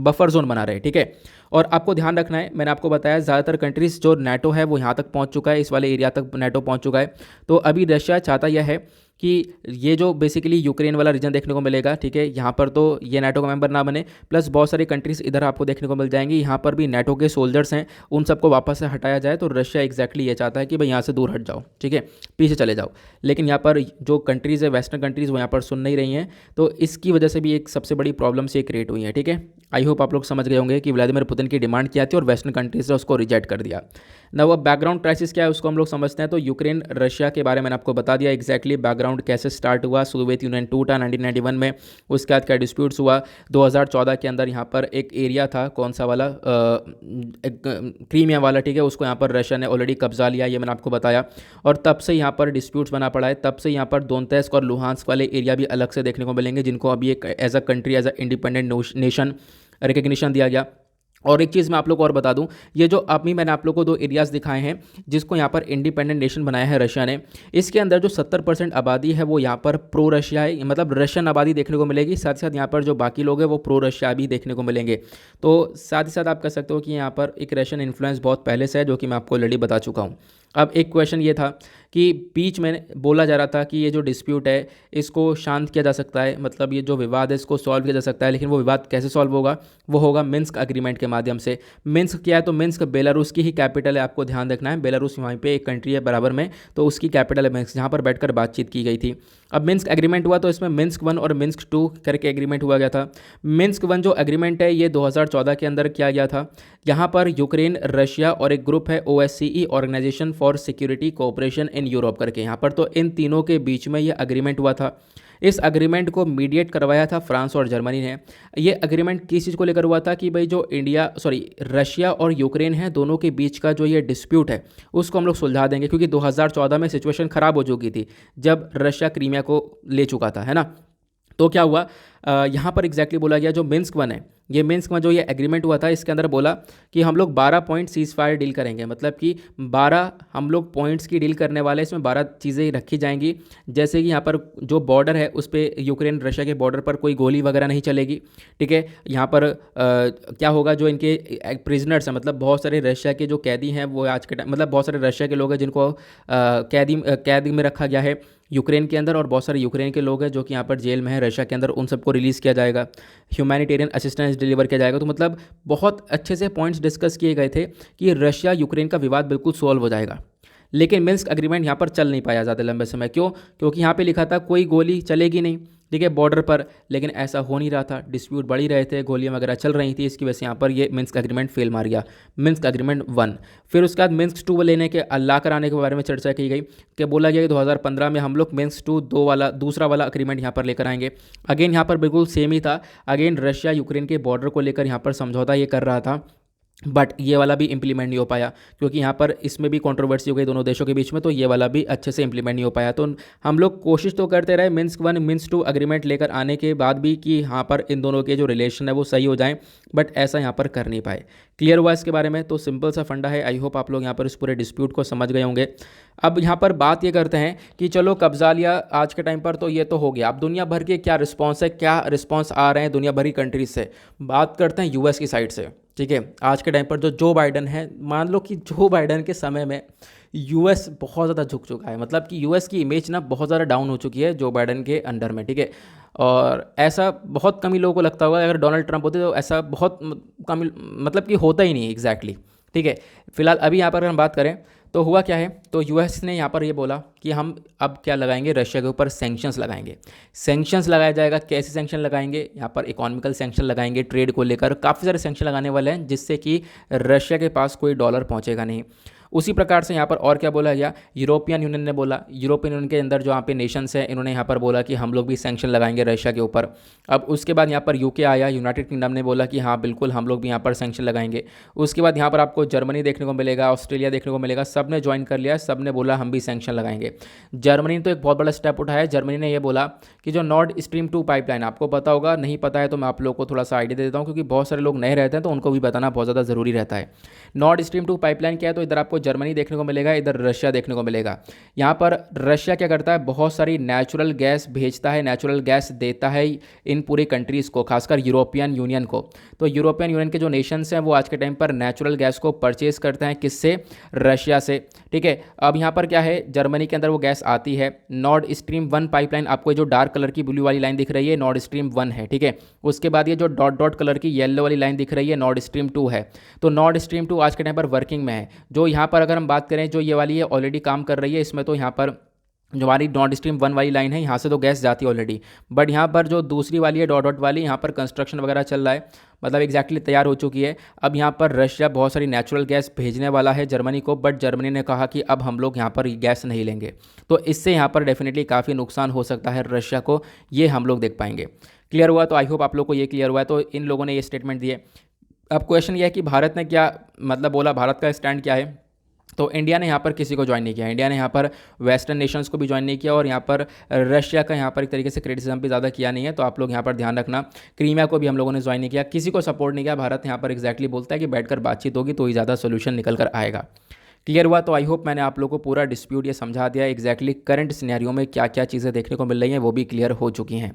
बफर जोन बना रहे। ठीक है, और आपको ध्यान रखना है, मैंने आपको बताया ज़्यादातर कंट्रीज़ जो नेटो है वो यहाँ तक पहुँच चुका है, इस वाले एरिया तक नेटो पहुँच चुका है। तो अभी रशिया चाहता यह है कि ये जो बेसिकली यूक्रेन वाला रीजन देखने को मिलेगा, ठीक है, यहाँ पर तो ये नाटो का मेंबर ना बने, प्लस बहुत सारी कंट्रीज इधर आपको देखने को मिल जाएंगी, यहाँ पर भी नाटो के सोल्जर्स हैं, उन सबको वापस से हटाया जाए। तो रशिया एग्जैक्टली ये चाहता है कि भाई यहाँ से दूर हट जाओ, ठीक है, पीछे चले जाओ। लेकिन यहाँ पर जो कंट्रीज़ है, वेस्टर्न कंट्रीज़, वो यहाँ पर सुन नहीं रही हैं। तो इसकी वजह से भी एक सबसे बड़ी प्रॉब्लम से क्रिएट हुई है, ठीक है। आई होप आप लोग समझ गए होंगे कि व्लादिमीर पुतिन की डिमांड क्या थी और वेस्टर्न कंट्रीज ने उसको रिजेक्ट कर दिया। ना वो बैकग्राउंड क्राइसिस क्या है उसको हम लोग समझते हैं। तो यूक्रेन रशिया के बारे में मैंने आपको बता दिया एग्जैक्टली बैकग्राउंड कैसे स्टार्ट हुआ, सोवियत यूनियन टूटा 1991 में, उसके बाद क्या डिस्प्यूट्स हुआ। 2014 के अंदर यहाँ पर एक एरिया था, कौन सा वाला, क्रीमिया वाला, ठीक है, उसको यहाँ पर रशिया ने ऑलरेडी कब्जा लिया, ये मैंने आपको बताया। और तब से यहाँ पर डिस्प्यूट्स बना पड़ा है, तब से यहाँ पर दोनेत्स्क और लुहांस्क वाले एरिया भी अलग से देखने को मिलेंगे, जिनको अभी एक as a country, as a independent nation recognition दिया गया। और एक चीज़ मैं आप लोग को और बता दूं, ये जो अभी मैंने आप लोग को दो एरियाज़ दिखाए हैं जिसको यहाँ पर इंडिपेंडेंट नेशन बनाया है रशिया ने, इसके अंदर जो 70% आबादी है वो यहाँ पर प्रो रशिया है, मतलब रशियन आबादी देखने को मिलेगी। साथ ही साथ यहाँ पर जो बाकी लोग हैं वो प्रो रशिया भी देखने को मिलेंगे। तो साथ ही साथ आप कह सकते हो कि यहाँ पर एक रशियन इन्फ्लुएंस बहुत पहले से है, जो कि मैं आपको ऑलरेडी बता चुका हूँ। अब एक क्वेश्चन ये था कि बीच में बोला जा रहा था कि ये जो डिस्प्यूट है इसको शांत किया जा सकता है, मतलब ये जो विवाद है इसको सॉल्व किया जा सकता है। लेकिन वो विवाद कैसे सॉल्व होगा, वो होगा मिन्स्क अग्रीमेंट के माध्यम से। मिन्स्क क्या है, तो मिन्स्क बेलारूस की ही कैपिटल है, आपको ध्यान रखना है। बेलारूस वहीं पे एक कंट्री है बराबर में, तो उसकी कैपिटल है मिन्स्क, जहाँ पर बैठकर बातचीत की गई थी। अब मिन्स्क एग्रीमेंट हुआ तो इसमें मिन्स्क 1 और मिन्स्क 2 करके एग्रीमेंट हुआ गया था। मिन्स्क 1 जो एग्रीमेंट है ये 2014 के अंदर किया गया था। यहाँ पर यूक्रेन, रशिया और एक ग्रुप है OSCE, organization for security cooperation in Europe करके, यहाँ पर तो इन तीनों के बीच में ये अग्रीमेंट हुआ था। इस अग्रीमेंट को मीडिएट करवाया था फ्रांस और जर्मनी ने। ये अग्रीमेंट किस चीज़ को लेकर हुआ था कि भाई जो रशिया और यूक्रेन है, दोनों के बीच का जो ये डिस्प्यूट है उसको हम लोग सुलझा देंगे, क्योंकि 2014 में सिचुएशन ख़राब हो चुकी थी जब रशिया क्रीमिया को ले चुका था, है ना। तो क्या हुआ, यहाँ पर एग्जैक्टली बोला गया जो मिन्स्क 1 है, ये मिन्स्क में जो ये एग्रीमेंट हुआ था इसके अंदर बोला कि हम लोग 12 पॉइंट सीज फायर डील करेंगे, मतलब कि 12 हम लोग पॉइंट्स की डील करने वाले हैं। इसमें 12 चीज़ें रखी जाएंगी, जैसे कि यहाँ पर जो बॉर्डर है उस पर, यूक्रेन रशिया के बॉर्डर पर कोई गोली वगैरह नहीं चलेगी, ठीक है। यहाँ पर क्या होगा, जो इनके प्रिजनर्स हैं, मतलब बहुत सारे रशिया के जो कैदी हैं वो आज के टाइम, मतलब बहुत सारे रशिया के लोग हैं जिनको कैद में रखा गया है यूक्रेन के अंदर, और बहुत सारे यूक्रेन के लोग हैं जो कि यहाँ पर जेल में है रशिया के अंदर, उन सबको रिलीज़ किया जाएगा। ह्यूमैनिटेरियन असिस्टेंस डिलीवर किया जाएगा। तो मतलब बहुत अच्छे से पॉइंट्स डिस्कस किए गए थे कि रशिया यूक्रेन का विवाद बिल्कुल सॉल्व हो जाएगा। लेकिन मिन्स्क एग्रीमेंट यहाँ पर चल नहीं पाया ज़्यादा लंबे समय। क्यों? क्योंकि यहाँ पे लिखा था कोई गोली चलेगी नहीं, ठीक है, बॉर्डर पर, लेकिन ऐसा हो नहीं रहा था, डिस्प्यूट बढ़ ही रहे थे, गोलियां वगैरह चल रही थी, इसकी वजह से यहाँ पर ये मिन्स्क एग्रीमेंट फेल मार गया, मिन्स्क एग्रीमेंट 1। फिर उसके बाद मिन्स्क 2 लेने के ला कर आने के बारे में चर्चा की गई कि बोला गया कि 2015 में हम लोग मिन्स्क 2 दूसरा वाला एग्रीमेंट यहाँ पर लेकर आएंगे। अगेन यहाँ पर बिल्कुल सेम ही था, अगेन रशिया यूक्रेन के बॉर्डर को लेकर यहाँ पर समझौता ये कर रहा था, बट ये वाला भी इंप्लीमेंट नहीं हो पाया, क्योंकि यहाँ पर इसमें भी कंट्रोवर्सी हो गई दोनों देशों के बीच में, तो ये वाला भी अच्छे से इंप्लीमेंट नहीं हो पाया। तो हम लोग कोशिश तो करते रहे मिन्स्क 1 मिन्स्क 2 एग्रीमेंट लेकर आने के बाद भी कि यहाँ पर इन दोनों के जो रिलेशन है वो सही हो जाएं, बट ऐसा यहाँ पर कर नहीं पाए। क्लियर हुआ इसके बारे में? तो सिंपल सा फंडा है। आई होप आप लोग यहाँ पर इस पूरे डिस्प्यूट को समझ गए होंगे। अब यहाँ पर बात ये करते हैं कि चलो कब्जा लिया आज के टाइम पर, तो ये तो हो गया। अब दुनिया भर के क्या रिस्पॉन्स है, क्या रिस्पॉन्स आ रहे हैं दुनिया भर की कंट्रीज से। बात करते हैं यूएस की साइड से, ठीक है। आज के टाइम पर जो बाइडन है, मान लो कि जो बाइडन के समय में यूएस बहुत ज़्यादा झुक चुका है, मतलब कि यूएस की इमेज ना बहुत ज़्यादा डाउन हो चुकी है जो बाइडन के अंडर में, ठीक है। और ऐसा बहुत कम ही लोगों को लगता होगा, अगर डोनाल्ड ट्रंप होते तो ऐसा बहुत कम, मतलब कि होता ही नहीं एग्जैक्टली, ठीक है। फिलहाल अभी यहाँ पर अगर हम बात करें तो हुआ क्या है, तो यूएस ने यहाँ पर ये बोला कि हम अब क्या लगाएंगे, रशिया के ऊपर सैंक्शंस लगाएंगे। सैंक्शंस लगाया जाएगा, कैसे सैंक्शन लगाएंगे, यहाँ पर इकोनॉमिकल सैंक्शन लगाएंगे, ट्रेड को लेकर काफ़ी सारे सैंक्शन लगाने वाले हैं, जिससे कि रशिया के पास कोई डॉलर पहुँचेगा नहीं। उसी प्रकार से यहाँ पर और क्या बोला गया, यूरोपियन यूनियन ने बोला, यूरोपियन यूनियन के अंदर जो यहाँ पे नेशंस हैं इन्होंने यहाँ पर बोला कि हम लोग भी सैंक्शन लगाएंगे रशिया के ऊपर। अब उसके बाद यहाँ पर यूके आया, यूनाइटेड किंगडम ने बोला कि हाँ बिल्कुल हम लोग भी यहाँ पर सैंक्शन लगाएंगे। उसके बाद यहाँ पर आपको जर्मनी देखने को मिलेगा, ऑस्ट्रेलिया देखने को मिलेगा, सब ने ज्वाइन कर लिया, सब ने बोला हम भी सैंक्शन लगाएंगे। जर्मनी ने तो एक बहुत बड़ा स्टेप उठाया। जर्मनी ने यह बोला कि जो नॉर्ड स्ट्रीम 2 पाइपलाइन, आपको पता होगा, नहीं पता है तो मैं आप लोग को थोड़ा सा आइडिया दे देता हूँ, क्योंकि बहुत सारे लोग नए रहते हैं तो उनको भी बताना बहुत ज़्यादा ज़रूरी रहता है। नॉर्ड स्ट्रीम 2 पाइपलाइन क्या है, तो इधर आपको आपको जर्मनी देखने को मिलेगा, इधर रशिया देखने को मिलेगा। यहाँ पर रशिया क्या करता है, बहुत सारी नेचुरल गैस भेजता है, नेचुरल गैस देता है इन पूरी कंट्रीज़ को, खासकर यूरोपियन यूनियन को। तो यूरोपियन यूनियन के जो नेशंस हैं वो आज के टाइम पर नेचुरल गैस को परचेज करते हैं, किससे, रशिया से। ठीक है, अब यहाँ पर क्या है, जर्मनी के अंदर वो गैस आती है, नॉर्ड स्ट्रीम 1 पाइपलाइन, आपको जो डार्क कलर की ब्लू वाली लाइन दिख रही है नॉर्ड स्ट्रीम 1 है। ठीक है, उसके बाद ये जो डॉट डॉट कलर की येलो वाली लाइन दिख रही है नॉर्ड स्ट्रीम 2 है। तो नॉर्ड स्ट्रीम 2 आज के टाइम पर वर्किंग में है। जो यहाँ पर अगर हम बात करें, जो ये वाली है ऑलरेडी काम कर रही है, इसमें तो यहाँ पर जो हमारी नॉर्ड स्ट्रीम 1 वाली लाइन है यहाँ से तो गैस जाती है ऑलरेडी, बट यहाँ पर जो दूसरी वाली है डॉट डॉट वाली, यहाँ पर कंस्ट्रक्शन वगैरह चल रहा है, मतलब एग्जैक्टली तैयार हो चुकी है। अब यहाँ पर रशिया बहुत सारी नेचुरल गैस भेजने वाला है जर्मनी को, बट जर्मनी ने कहा कि अब हम लोग यहाँ पर गैस नहीं लेंगे। तो इससे यहाँ पर डेफिनेटली काफ़ी नुकसान हो सकता है रशिया को, ये हम लोग देख पाएंगे। क्लियर हुआ? तो आई होप आप लोग को ये क्लियर हुआ है। तो इन लोगों ने ये स्टेटमेंट दिए। अब क्वेश्चन ये है कि भारत ने क्या मतलब बोला, भारत का स्टैंड क्या है। तो इंडिया ने यहाँ पर किसी को ज्वाइन नहीं किया, इंडिया ने यहाँ पर वेस्टर्न नेशंस को भी ज्वाइन नहीं किया, और यहाँ पर रशिया का यहाँ पर एक तरीके से क्रिटिसिज्म भी ज़्यादा किया नहीं है। तो आप लोग यहाँ पर ध्यान रखना, क्रीमिया को भी हम लोगों ने ज्वाइन नहीं किया, किसी को सपोर्ट नहीं किया। भारत यहाँ पर एग्जैक्टली बोलता है कि बैठकर बातचीत होगी तो ही ज़्यादा सोल्यूशन निकल कर आएगा। क्लियर हुआ? तो आई होप मैंने आप लोगों को पूरा डिस्प्यूट ये समझा दिया, एग्जैक्टली करंट सिनेरियो में क्या क्या चीज़ें देखने को मिल रही हैं वो भी क्लियर हो चुकी हैं।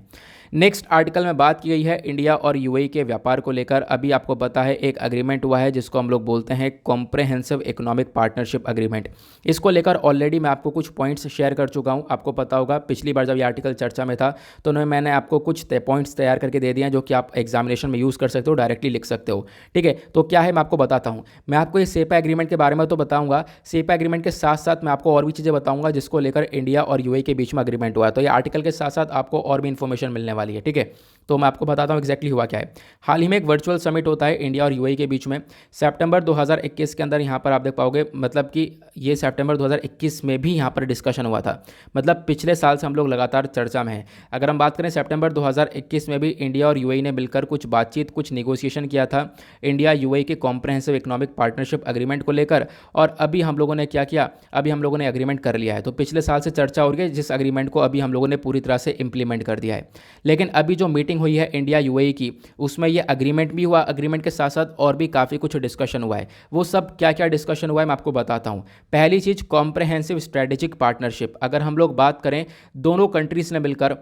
नेक्स्ट आर्टिकल में बात की गई है इंडिया और यूएई के व्यापार को लेकर। अभी आपको पता है एक एग्रीमेंट हुआ है जिसको हम लोग बोलते हैं कॉम्प्रहेंसिव इकोनॉमिक पार्टनरशिप एग्रीमेंट। इसको लेकर ऑलरेडी मैं आपको कुछ पॉइंट्स शेयर कर चुका हूँ। आपको पता होगा पिछली बार जब ये आर्टिकल चर्चा में था तो मैंने आपको कुछ पॉइंट्स तैयार करके दे दिए हैं जो कि आप एग्जामिनेशन में यूज़ कर सकते हो, डायरेक्टली लिख सकते हो। ठीक है, तो क्या है मैं आपको बताता हूँ। मैं आपको ये सेपा एग्रीमेंट के बारे में तो बताऊँगा, सेपा एग्रीमेंट के साथ साथ मैं आपको और भी चीज़ें बताऊँगा जिसको लेकर इंडिया और यूएई के बीच में एग्रीमेंट हुआ है। तो ये आर्टिकल के साथ साथ आपको और भी इन्फॉर्मेशन मिलने वाली है। ठीक है, तो मैं आपको बताता हूँ एग्जैक्टली हुआ क्या है। हाल ही में एक वर्चुअल समिट होता है इंडिया और यूएई के बीच में, सितंबर 2021 के अंदर। यहाँ पर आप देख पाओगे मतलब कि ये सितंबर 2021 में भी यहाँ पर डिस्कशन हुआ था, मतलब पिछले साल से हम लोग लगातार चर्चा में हैं। अगर हम बात करें सितंबर 2021 में भी इंडिया और यूएई ने मिलकर कुछ बातचीत, कुछ नेगोशिएशन किया था इंडिया यूएई के कॉम्प्रहेंसिव इकोनॉमिक पार्टनरशिप एग्रीमेंट को लेकर, और अभी हम लोगों ने क्या किया, अभी हम लोगों ने एग्रीमेंट कर लिया है। तो पिछले साल से चर्चा हो रही है जिस एग्रीमेंट को अभी हम लोगों ने पूरी तरह से इंप्लीमेंट कर दिया है। लेकिन अभी जो मीटिंग हुई है इंडिया यूएई की, उसमें ये एग्रीमेंट भी हुआ, एग्रीमेंट के साथ साथ और भी काफ़ी कुछ डिस्कशन हुआ है। वो सब क्या क्या डिस्कशन हुआ है मैं आपको बताता हूँ। पहली चीज़ कॉम्प्रहेंसिव स्ट्रेटेजिक पार्टनरशिप। अगर हम लोग बात करें, दोनों कंट्रीज़ ने मिलकर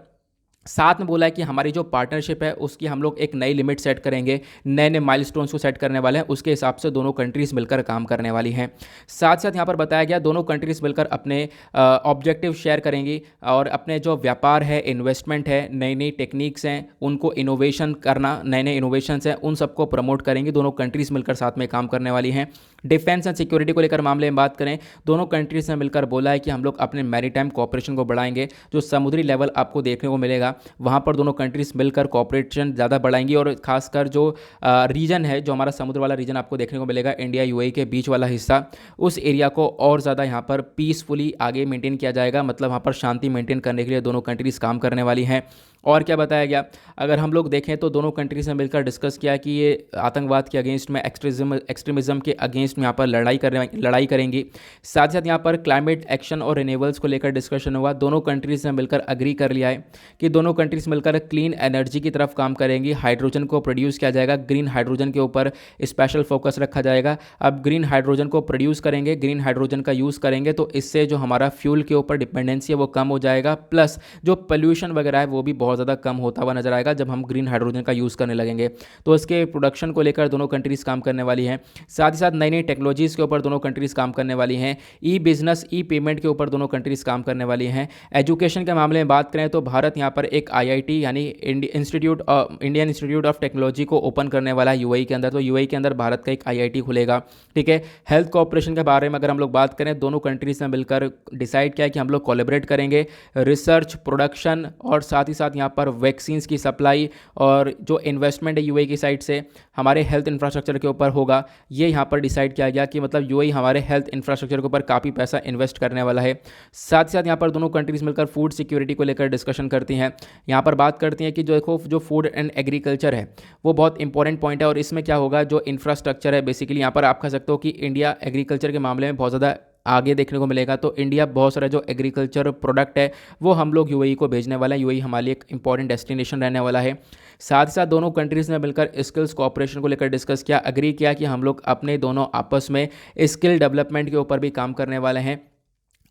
साथ में बोला है कि हमारी जो पार्टनरशिप है उसकी हम लोग एक नई लिमिट सेट करेंगे, नए नए माइलस्टोन्स को सेट करने वाले हैं, उसके हिसाब से दोनों कंट्रीज़ मिलकर काम करने वाली हैं। साथ साथ यहाँ पर बताया गया दोनों कंट्रीज़ मिलकर अपने ऑब्जेक्टिव शेयर करेंगी और अपने जो व्यापार है, इन्वेस्टमेंट है, नई नई टेक्निक्स हैं उनको इनोवेशन करना, नए नए इनोवेशंस हैं उन सबको प्रमोट करेंगी। दोनों कंट्रीज़ मिलकर साथ में काम करने वाली हैं। डिफेंस एंड सिक्योरिटी को लेकर मामले में बात करें, दोनों कंट्रीज़ ने मिलकर बोला है कि हम लोग अपने मैरीटाइम कोऑपरेशन को बढ़ाएंगे। जो समुद्री लेवल आपको देखने को मिलेगा वहाँ पर दोनों कंट्रीज़ मिलकर कोऑपरेशन ज़्यादा बढ़ाएंगी, और खासकर जो रीजन है, जो हमारा समुद्र वाला रीजन आपको देखने को मिलेगा इंडिया यूएई के बीच वाला हिस्सा, उस एरिया को और ज़्यादा यहाँ पर पीसफुली आगे मेंटेन किया जाएगा। मतलब वहाँ पर शांति मेंटेन करने के लिए दोनों कंट्रीज़ काम करने वाली हैं। और क्या बताया गया, अगर हम लोग देखें तो दोनों कंट्रीज़ ने मिलकर डिस्कस किया कि ये आतंकवाद के अगेंस्ट में, एक्सट्रीमिज़म के अगेंस्ट में यहाँ पर लड़ाई करेंगी। साथ ही साथ यहाँ पर क्लाइमेट एक्शन और रिन्यूएबल्स को लेकर डिस्कशन हुआ। दोनों कंट्रीज़ ने मिलकर एग्री कर लिया है कि दोनों कंट्रीज़ मिलकर क्लीन एनर्जी की तरफ काम करेंगी। हाइड्रोजन को प्रोड्यूस किया जाएगा, ग्रीन हाइड्रोजन के ऊपर स्पेशल फोकस रखा जाएगा। अब ग्रीन हाइड्रोजन को प्रोड्यूस करेंगे, ग्रीन हाइड्रोजन का यूज़ करेंगे तो इससे जो हमारा फ्यूल के ऊपर डिपेंडेंसी है वो कम हो जाएगा, प्लस जो पोल्यूशन वगैरह है वो भी बहुत ज़्यादा कम होता हुआ नजर आएगा जब हम ग्रीन हाइड्रोजन का यूज़ करने लगेंगे। तो इसके प्रोडक्शन को लेकर दोनों कंट्रीज़ काम करने वाली हैं। साथ ही साथ नई नई टेक्नोलॉजीज़ के ऊपर दोनों कंट्रीज़ काम करने वाली हैं। ई बिजनेस, ई पेमेंट के ऊपर दोनों कंट्रीज़ काम करने वाली हैं। एजुकेशन के मामले में बात करें तो भारत यहाँ पर एक आईआईटी यानी इंडियन इंस्टीट्यूट ऑफ टेक्नोलॉजी को ओपन करने वाला है यूएई के अंदर। तो यूएई के अंदर भारत का एक आईआईटी खुलेगा। ठीक है, हेल्थ कोऑपरेशन के बारे में अगर हम लोग बात करें, दोनों कंट्रीज़ ने मिलकर डिसाइड किया कि हम लोग कोलैबोरेट करेंगे रिसर्च, प्रोडक्शन और साथ ही साथ यहाँ पर वैक्सीन्स की सप्लाई, और जो इन्वेस्टमेंट है यूएई की साइड से हमारे हेल्थ इंफ्रास्ट्रक्चर के ऊपर होगा। ये यहाँ पर डिसाइड किया गया कि मतलब यूएई हमारे हेल्थ इंफ्रास्ट्रक्चर के ऊपर काफ़ी पैसा इन्वेस्ट करने वाला है। साथ ही साथ यहाँ पर दोनों कंट्रीज़ मिलकर फूड सिक्योरिटी को लेकर डिस्कशन करती हैं। यहाँ पर बात करती हैं कि जो देखो जो फूड एंड एग्रीकल्चर है वो बहुत इंपॉर्टेंट पॉइंट है, और इसमें क्या होगा जो इंफ्रास्ट्रक्चर है बेसिकली यहाँ पर आप कह सकते हो कि इंडिया एग्रीकल्चर के मामले में बहुत ज़्यादा आगे देखने को मिलेगा। तो इंडिया बहुत सारा जो एग्रीकल्चर प्रोडक्ट है वो हम लोग यूएई को भेजने वाला है। यूएई हमारे लिए एक इंपॉर्टेंट डेस्टिनेशन रहने वाला है। साथ ही साथ दोनों कंट्रीज़ ने मिलकर स्किल्स कोऑपरेशन को लेकर डिस्कस किया, एग्री किया कि हम लोग अपने दोनों आपस में स्किल डेवलपमेंट के ऊपर भी काम करने वाले हैं।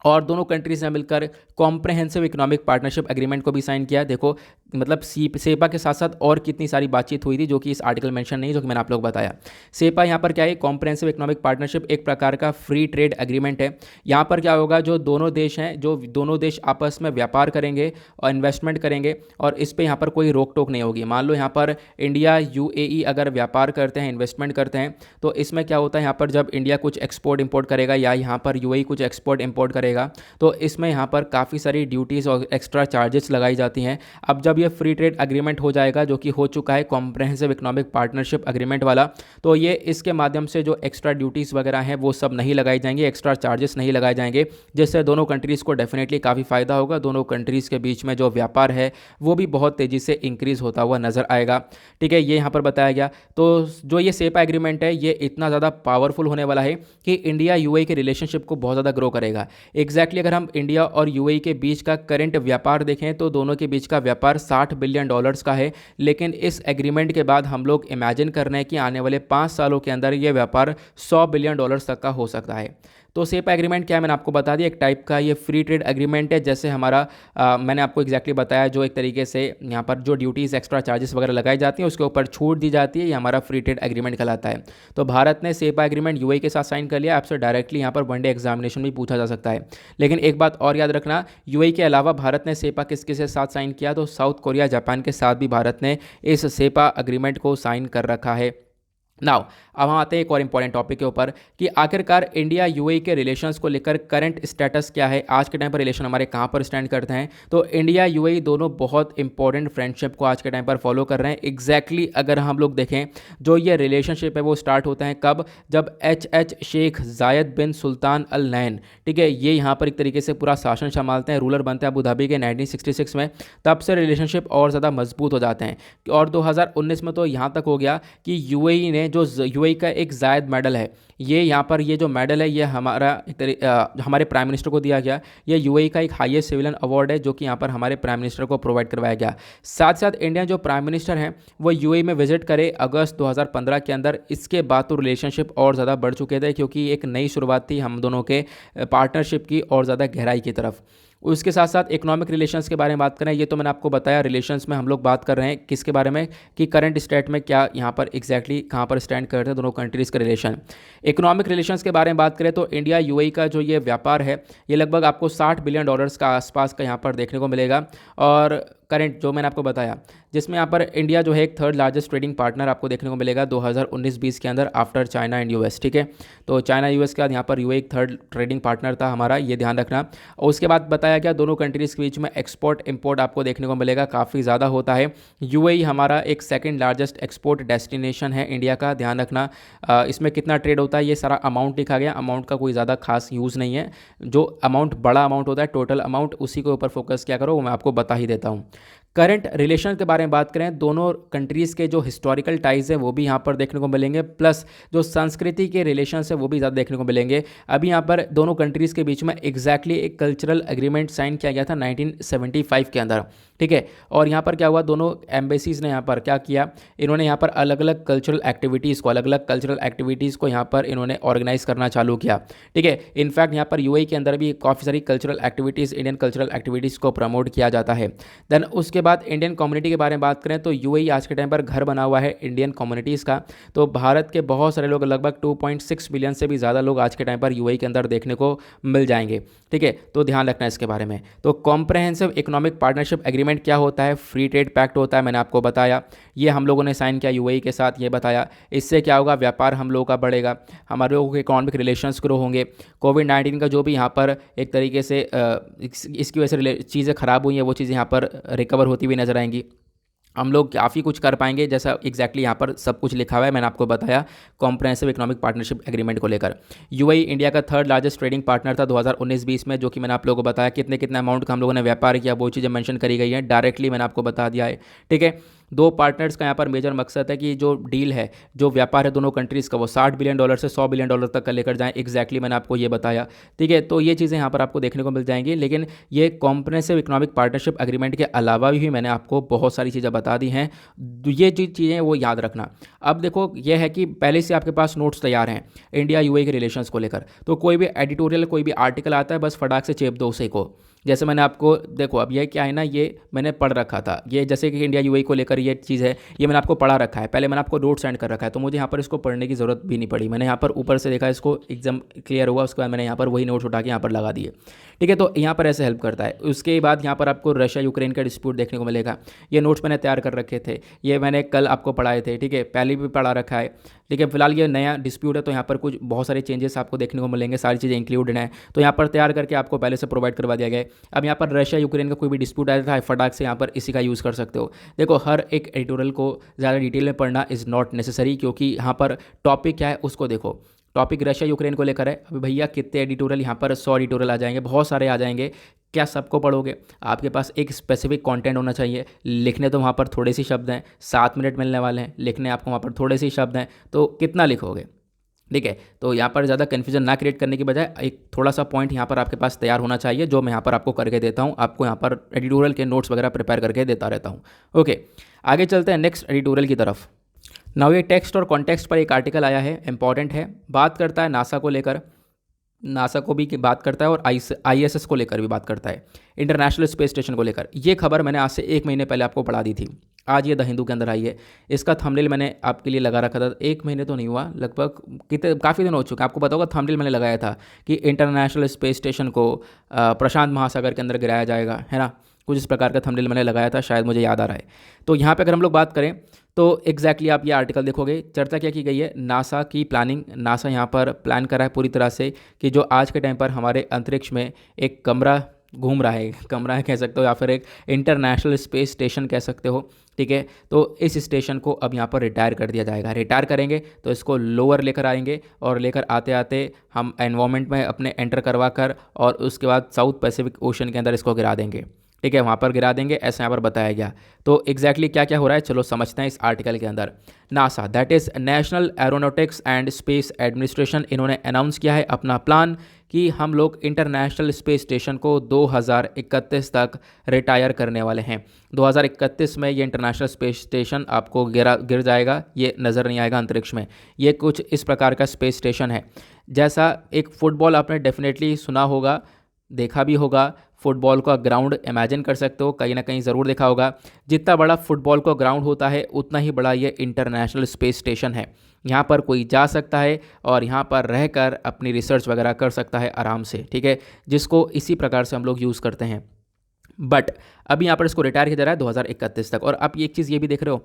और दोनों कंट्रीज ने मिलकर कॉम्प्रहेंसिव इकोनॉमिक पार्टनरशिप एग्रीमेंट को भी साइन किया। देखो मतलब सेपा के साथ साथ और कितनी सारी बातचीत हुई थी जो कि इस आर्टिकल मेंशन नहीं, जो कि मैंने आप लोग बताया। सेपा यहाँ पर क्या है, कॉम्प्रहेंसिव इकोनॉमिक पार्टनरशिप एक प्रकार का फ्री ट्रेड एग्रीमेंट है। यहाँ पर क्या होगा, जो दोनों देश हैं, जो दोनों देश आपस में व्यापार करेंगे और इन्वेस्टमेंट करेंगे और इस पर यहाँ पर कोई रोक टोक नहीं होगी। मान लो यहाँ पर इंडिया यूएई अगर व्यापार करते हैं, इन्वेस्टमेंट करते हैं, तो इसमें क्या होता है, यहाँ पर जब इंडिया कुछ एक्सपोर्ट इंपोर्ट करेगा या यहाँ पर यूएई कुछ एक्सपोर्ट इंपोर्ट करेगा तो इसमें यहाँ पर काफ़ी सारी ड्यूटीज़ और एक्स्ट्रा चार्जेस लगाई जाती हैं। अब जब ये फ्री ट्रेड एग्रीमेंट हो जाएगा, जो कि हो चुका है कॉम्प्रहेंसिव इकोनॉमिक पार्टनरशिप एग्रीमेंट वाला, तो ये इसके माध्यम से जो एक्स्ट्रा ड्यूटीज़ वगैरह हैं वो सब नहीं लगाई जाएंगी, एक्स्ट्रा चार्जेस नहीं लगाए जाएंगे, जिससे दोनों कंट्रीज़ को डेफिनेटली काफ़ी फ़ायदा होगा। दोनों कंट्रीज़ के बीच में जो व्यापार है वो भी बहुत तेज़ी से इंक्रीज़ होता हुआ नज़र आएगा। ठीक है, ये यहाँ पर बताया गया। तो जो ये सेपा एग्रीमेंट है ये इतना ज़्यादा पावरफुल होने वाला है कि इंडिया यूएई के रिलेशनशिप को बहुत ज़्यादा ग्रो करेगा। एग्जैक्टली अगर हम इंडिया और यूएई के बीच का करंट व्यापार देखें तो दोनों के बीच का व्यापार $60 बिलियन का है। लेकिन इस एग्रीमेंट के बाद हम लोग इमेजिन कर रहे हैं कि आने वाले 5 सालों के अंदर ये व्यापार $100 बिलियन तक का हो सकता है। तो सेपा एग्रीमेंट क्या है मैंने आपको बता दिया, एक टाइप का ये फ्री ट्रेड एग्रीमेंट है। जैसे हमारा मैंने आपको एग्जैक्टली बताया, जो एक तरीके से यहाँ पर जो ड्यूटीज़ एक्स्ट्रा चार्जेस वगैरह लगाई जाती हैं उसके ऊपर छूट दी जाती है, ये हमारा फ्री ट्रेड एग्रीमेंट कहलाता है। तो भारत ने सेपा एग्रीमेंट यूएई के साथ साइन कर लिया। आपसे डायरेक्टली यहाँ पर वनडे एग्जामिनेशन भी पूछा जा सकता है। लेकिन एक बात और याद रखना, यूएई के अलावा भारत ने सेपा किस साथ साइन किया, तो साउथ कोरिया, जापान के साथ भी भारत ने इस सेपा एग्रीमेंट को साइन कर रखा है। नाउ अब हम आते हैं एक और इंपॉर्टेंट टॉपिक के ऊपर कि आखिरकार इंडिया यूएई के रिलेशंस को लेकर करंट स्टेटस क्या है, आज के टाइम पर रिलेशन हमारे कहाँ पर स्टैंड करते हैं। तो इंडिया यूएई दोनों बहुत इंपॉर्टेंट फ्रेंडशिप को आज के टाइम पर फॉलो कर रहे हैं। एग्जैक्टली अगर हम लोग देखें, जो ये रिलेशनशिप है वो स्टार्ट होता है कब, जब एच शेख जायद बिन सुल्तान अल नैन, ठीक है, ये यहाँ पर एक तरीके से पूरा शासन संभालते हैं, रूलर बनते हैं अबू धाबी के 1966 में। तब से रिलेशनशिप और ज़्यादा मजबूत हो जाते हैं। और 2019 में तो यहाँ तक हो गया कि यूएई ने जो यूएई का एक जायद मेडल है, ये यहाँ पर ये जो मेडल है ये हमारे प्राइम मिनिस्टर को दिया गया। ये यूएई का एक हाईएस्ट सिविलियन अवार्ड है जो कि यहाँ पर हमारे प्राइम मिनिस्टर को प्रोवाइड करवाया गया। साथ साथ इंडिया जो प्राइम मिनिस्टर हैं वो यूएई में विजिट करे अगस्त 2015 के अंदर। इसके बाद तो रिलेशनशिप और ज़्यादा बढ़ चुके थे क्योंकि एक नई शुरुआत थी हम दोनों के पार्टनरशिप की और ज़्यादा गहराई की तरफ। उसके साथ साथ इकोनॉमिक रिलेशंस के बारे में बात करें, ये तो मैंने आपको बताया। रिलेशंस में हम लोग बात कर रहे हैं किसके बारे में, कि करंट स्टेट में क्या यहाँ पर एग्जैक्टली कहाँ पर स्टैंड करते हैं दोनों कंट्रीज़ के रिलेशन। इकोनॉमिक रिलेशंस के बारे में बात करें तो इंडिया यूएई का जो ये व्यापार है ये लगभग आपको $60 बिलियन का आसपास का यहाँ पर देखने को मिलेगा। और करंट जो मैंने आपको बताया, जिसमें यहाँ पर इंडिया जो है एक थर्ड लार्जेस्ट ट्रेडिंग पार्टनर आपको देखने को मिलेगा 2019-20 के अंदर आफ्टर चाइना एंड यूएस। ठीक है, तो चाइना यूएस के बाद यहाँ पर यूएई एक थर्ड ट्रेडिंग पार्टनर था हमारा, ये ध्यान रखना। और उसके बाद बताया गया दोनों कंट्रीज़ के बीच में एक्सपोर्ट इंपोर्ट आपको देखने को मिलेगा काफ़ी ज़्यादा होता है। यूएई हमारा एक सेकेंड लार्जेस्ट एक्सपोर्ट डेस्टिनेशन है इंडिया का, ध्यान रखना। इसमें कितना ट्रेड होता है ये सारा अमाउंट लिखा गया, अमाउंट का कोई ज़्यादा खास यूज़ नहीं है। जो अमाउंट बड़ा अमाउंट होता है टोटल अमाउंट, उसी के ऊपर फोकस क्या करो वो मैं आपको बता ही देता हूँ। करंट रिलेशन के बारे में बात करें, दोनों कंट्रीज़ के जो हिस्टोरिकल टाइज है वो भी यहाँ पर देखने को मिलेंगे, प्लस जो संस्कृति के रिलेशंस है वो भी ज़्यादा देखने को मिलेंगे। अभी यहाँ पर दोनों कंट्रीज़ के बीच में एग्जैक्टली एक कल्चरल एग्रीमेंट साइन किया गया था 1975 के अंदर। ठीक है, और यहाँ पर क्या हुआ, दोनों एम्बेसीज़ ने यहाँ पर क्या किया, इन्होंने यहाँ पर अलग अलग कल्चरल एक्टिविटीज़ को यहाँ पर इन्होंने ऑर्गेनाइज करना चालू किया। ठीक है, इनफैक्ट यहाँ पर यूएई के अंदर भी काफ़ी सारी cultural activities, Indian cultural activities को प्रमोट किया जाता है। देन उसके बाद इंडियन कम्युनिटी के बारे में बात करें तो यूएई आज के टाइम पर घर बना हुआ है इंडियन कम्युनिटीज़ का। तो भारत के बहुत सारे लोग, लगभग 2.6 बिलियन से भी ज़्यादा लोग आज के टाइम पर यूएई के अंदर देखने को मिल जाएंगे। ठीक है, तो ध्यान रखना इसके बारे में। तो कॉम्प्रहेंसिव इकोनॉमिक पार्टनरशिप एग्रीमेंट क्या होता है, फ्री ट्रेड पैक्ट होता है, मैंने आपको बताया। ये हम लोगों ने साइन किया यूएई के साथ, ये बताया। इससे क्या होगा, व्यापार हम लोगों का बढ़ेगा, हमारे लोगों के इकोनॉमिक रिलेशंस ग्रो होंगे। कोविड-19 का जो भी यहाँ पर एक तरीके से इसकी वजह से चीज़ें ख़राब हुई हैं वो चीज़ें यहाँ पर रिकवर होती हुई नजर आएंगी। हम लोग काफ़ी कुछ कर पाएंगे, जैसा एग्जैक्टली यहाँ पर सब कुछ लिखा हुआ है, मैंने आपको बताया कॉम्प्रहेंसिव इकोनॉमिक पार्टनरशिप एग्रीमेंट को लेकर। यूएई इंडिया का थर्ड लार्जेस्ट ट्रेडिंग पार्टनर था 2019-20 में, जो कि मैंने आप लोगों को बताया कितने अमाउंट का हम लोगों ने व्यापार किया वो चीज़ें मेंशन करी गई हैं, डायरेक्टली मैंने आपको बता दिया है। ठीक है, दो पार्टनर्स का यहाँ पर मेजर मकसद है कि जो डील है, जो व्यापार है दोनों कंट्रीज़ का, वो $60 बिलियन से $100 बिलियन तक का लेकर जाएँ। एग्जैक्टली मैंने आपको ये बताया, ठीक है। तो ये चीज़ें यहाँ पर आपको देखने को मिल जाएंगी, लेकिन ये कॉम्प्रिहेंसिव इकोनॉमिक पार्टनरशिप एग्रीमेंट के अलावा भी मैंने आपको बहुत सारी चीज़ें बता दी हैं। ये जो चीज़ें वो याद रखना। अब देखो ये है कि पहले से आपके पास नोट्स तैयार हैं इंडिया यूएई के रिलेशंस को लेकर, तो कोई भी एडिटोरियल, कोई भी आर्टिकल आता है, बस फटाक से चेप दो उसे को। जैसे मैंने आपको, देखो अब ये क्या है ना, ये मैंने पढ़ रखा था, ये जैसे कि इंडिया यूएई को लेकर ये चीज़ है, ये मैंने आपको पढ़ा रखा है, पहले मैंने आपको नोट सेंड कर रखा है, तो मुझे यहाँ पर इसको पढ़ने की ज़रूरत भी नहीं पड़ी। मैंने यहाँ पर ऊपर से देखा, इसको एकदम क्लियर हुआ, उसके बाद मैंने यहाँ पर वही नोट्स उठा के यहाँ पर लगा दिए, ठीक है। तो यहाँ पर ऐसे हेल्प करता है। उसके बाद यहाँ पर आपको रशिया यूक्रेन का डिस्प्यूट देखने को मिलेगा। ये नोट्स मैंने तैयार कर रखे थे, ये मैंने कल आपको पढ़ाए थे, ठीक है, पहले भी पढ़ा रखा है, ठीक है। फिलहाल ये नया डिस्प्यूट है, तो यहाँ पर कुछ बहुत सारे चेंजेस आपको देखने को मिलेंगे, सारी चीज़ें इंक्लूडेड हैं, तो यहाँ पर तैयार करके आपको पहले से प्रोवाइड करवा दिया गया है। अब यहाँ पर रशिया यूक्रेन का कोई भी डिस्प्यूट आया था, फटाक से यहाँ पर इसी का यूज़ कर सकते हो। देखो हर एक एडिटोरियल को ज़्यादा डिटेल में पढ़ना इज़ नॉट नेसेसरी, क्योंकि यहाँ पर टॉपिक क्या है उसको देखो। टॉपिक रशिया यूक्रेन को लेकर है। अभी भैया कितने एडिटोरियल, यहाँ पर 100 एडिटोरियल आ जाएंगे, बहुत सारे आ जाएंगे। क्या सबको पढ़ोगे? आपके पास एक स्पेसिफिक कंटेंट होना चाहिए। लिखने तो वहाँ पर थोड़े से शब्द हैं, 7 मिनट मिलने वाले हैं, लिखने आपको वहाँ पर थोड़े से शब्द हैं, तो कितना लिखोगे, ठीक है। तो यहाँ पर ज़्यादा कन्फ्यूजन ना क्रिएट करने की बजाय एक थोड़ा सा पॉइंट यहाँ पर आपके पास तैयार होना चाहिए, जो मैं यहाँ पर आपको करके देता हूँ। आपको यहाँ पर एडिटोरियल के नोट्स वगैरह प्रिपेयर करके देता रहता हूँ। ओके, आगे चलते हैं नेक्स्ट एडिटोरियल की तरफ। नाउ ये टेक्स्ट और कॉन्टेक्स्ट पर एक आर्टिकल आया है, इंपॉर्टेंट है, बात करता है नासा को लेकर, नासा को भी बात करता है और आईएसएस को लेकर भी बात करता है, इंटरनेशनल स्पेस स्टेशन को लेकर। ये खबर मैंने आज से 1 महीने पहले आपको पढ़ा दी थी, आज ये द हिंदू के अंदर आई है। इसका थंबनेल मैंने आपके लिए लगा रखा था, 1 महीने तो नहीं हुआ, लगभग कितने काफ़ी दिन हो चुके हैं। आपको पता होगा थंबनेल मैंने लगाया था कि इंटरनेशनल स्पेस स्टेशन को प्रशांत महासागर के अंदर गिराया जाएगा, है ना, कुछ इस प्रकार का थंबनेल मैंने लगाया था, शायद मुझे याद आ रहा है। तो यहाँ पे अगर हम लोग बात करें तो एग्जैक्टली आप ये आर्टिकल देखोगे, चर्चा क्या की गई है, नासा की प्लानिंग। नासा यहाँ पर प्लान कर रहा है पूरी तरह से कि जो आज के टाइम पर हमारे अंतरिक्ष में एक कमरा घूम रहा है, कमरा है कह सकते हो, या फिर एक इंटरनेशनल स्पेस स्टेशन कह सकते हो, ठीक है। तो इस स्टेशन को अब यहाँ पर रिटायर कर दिया जाएगा। रिटायर करेंगे तो इसको लोअर लेकर आएंगे, और लेकर आते आते हम एनवायरमेंट में अपने एंटर करवा कर, और उसके बाद साउथ पैसिफिक ओशन के अंदर इसको गिरा देंगे, ठीक है, वहाँ पर गिरा देंगे, ऐसा यहाँ पर बताया गया। तो एग्जैक्टली क्या क्या हो रहा है, चलो समझते हैं इस आर्टिकल के अंदर। NASA, that is national aeronautics and space administration, इन्होंने अनाउंस किया है अपना प्लान कि हम लोग इंटरनेशनल स्पेस स्टेशन को 2031 तक रिटायर करने वाले हैं। 2031 में ये इंटरनेशनल स्पेस स्टेशन आपको गिर जाएगा, ये नज़र नहीं आएगा अंतरिक्ष में। ये कुछ इस प्रकार का स्पेस स्टेशन है, जैसा एक फुटबॉल आपने डेफिनेटली सुना होगा, देखा भी होगा, फुटबॉल का ग्राउंड इमेजिन कर सकते हो, कहीं ना कहीं ज़रूर देखा होगा। जितना बड़ा फुटबॉल का ग्राउंड होता है उतना ही बड़ा ये इंटरनेशनल स्पेस स्टेशन है। यहाँ पर कोई जा सकता है और यहाँ पर रहकर अपनी रिसर्च वगैरह कर सकता है आराम से, ठीक है, जिसको इसी प्रकार से हम लोग यूज़ करते हैं। बट अभी यहाँ पर इसको रिटायर किया जा रहा है 2031 तक। और आप एक चीज़ ये भी देख रहे हो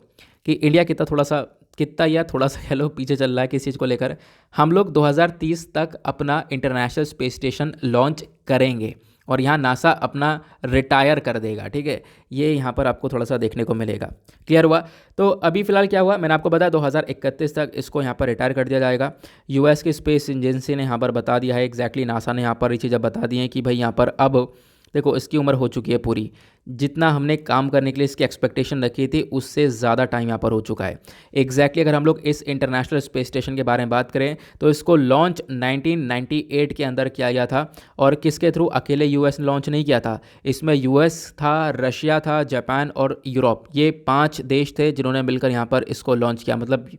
कि इंडिया थोड़ा सा कह लो पीछे चल रहा है किस चीज़ को लेकर। हम लोग 2030 तक अपना इंटरनेशनल स्पेस स्टेशन लॉन्च करेंगे, और यहाँ नासा अपना रिटायर कर देगा, ठीक है। ये यहाँ पर आपको थोड़ा सा देखने को मिलेगा। क्लियर हुआ? तो अभी फिलहाल क्या हुआ, मैंने आपको बताया 2031 तक इसको यहाँ पर रिटायर कर दिया जाएगा। यूएस की स्पेस एजेंसी ने यहाँ पर बता दिया है, एग्जैक्टली नासा ने यहाँ पर ये चीज़ें बता दी हैं कि भाई यहाँ पर अब देखो इसकी उम्र हो चुकी है पूरी, जितना हमने काम करने के लिए इसकी एक्सपेक्टेशन रखी थी उससे ज़्यादा टाइम यहाँ पर हो चुका है। एग्जैक्टली अगर हम लोग इस इंटरनेशनल स्पेस स्टेशन के बारे में बात करें तो इसको लॉन्च 1998 के अंदर किया गया था, और किसके थ्रू, अकेले यूएस ने लॉन्च नहीं किया था, इसमें यूएस था, रशिया था, जापान और यूरोप, ये 5 देश थे जिन्होंने मिलकर यहाँ पर इसको लॉन्च किया। मतलब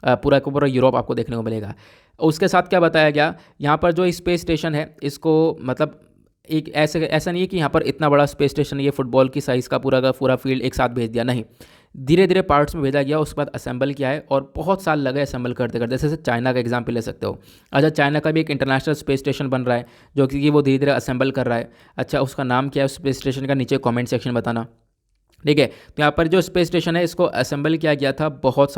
पूरा का पूरा यूरोप आपको देखने को मिलेगा। उसके साथ क्या बताया गया, यहाँ पर जो स्पेस स्टेशन है इसको, मतलब एक ऐसा नहीं है कि यहाँ पर इतना बड़ा स्पेस स्टेशन, ये फुटबॉल की साइज़ का पूरा फील्ड एक साथ भेज दिया, नहीं, धीरे धीरे पार्ट्स में भेजा गया, उसके बाद असेंबल किया है, और बहुत साल लगे असेंबल करते करते। जैसे चाइना का एग्जांपल ले सकते हो। अच्छा, चाइना का भी एक इंटरनेशनल स्पेस स्टेशन बन रहा है जो कि वो धीरे धीरे असेंबल कर रहा है। अच्छा, उसका नाम क्या है उस स्पेस स्टेशन का, नीचे कमेंट सेक्शन में बताना, ठीक है। तो यहाँ पर जो स्पेस स्टेशन है इसको असेंबल किया गया था बहुत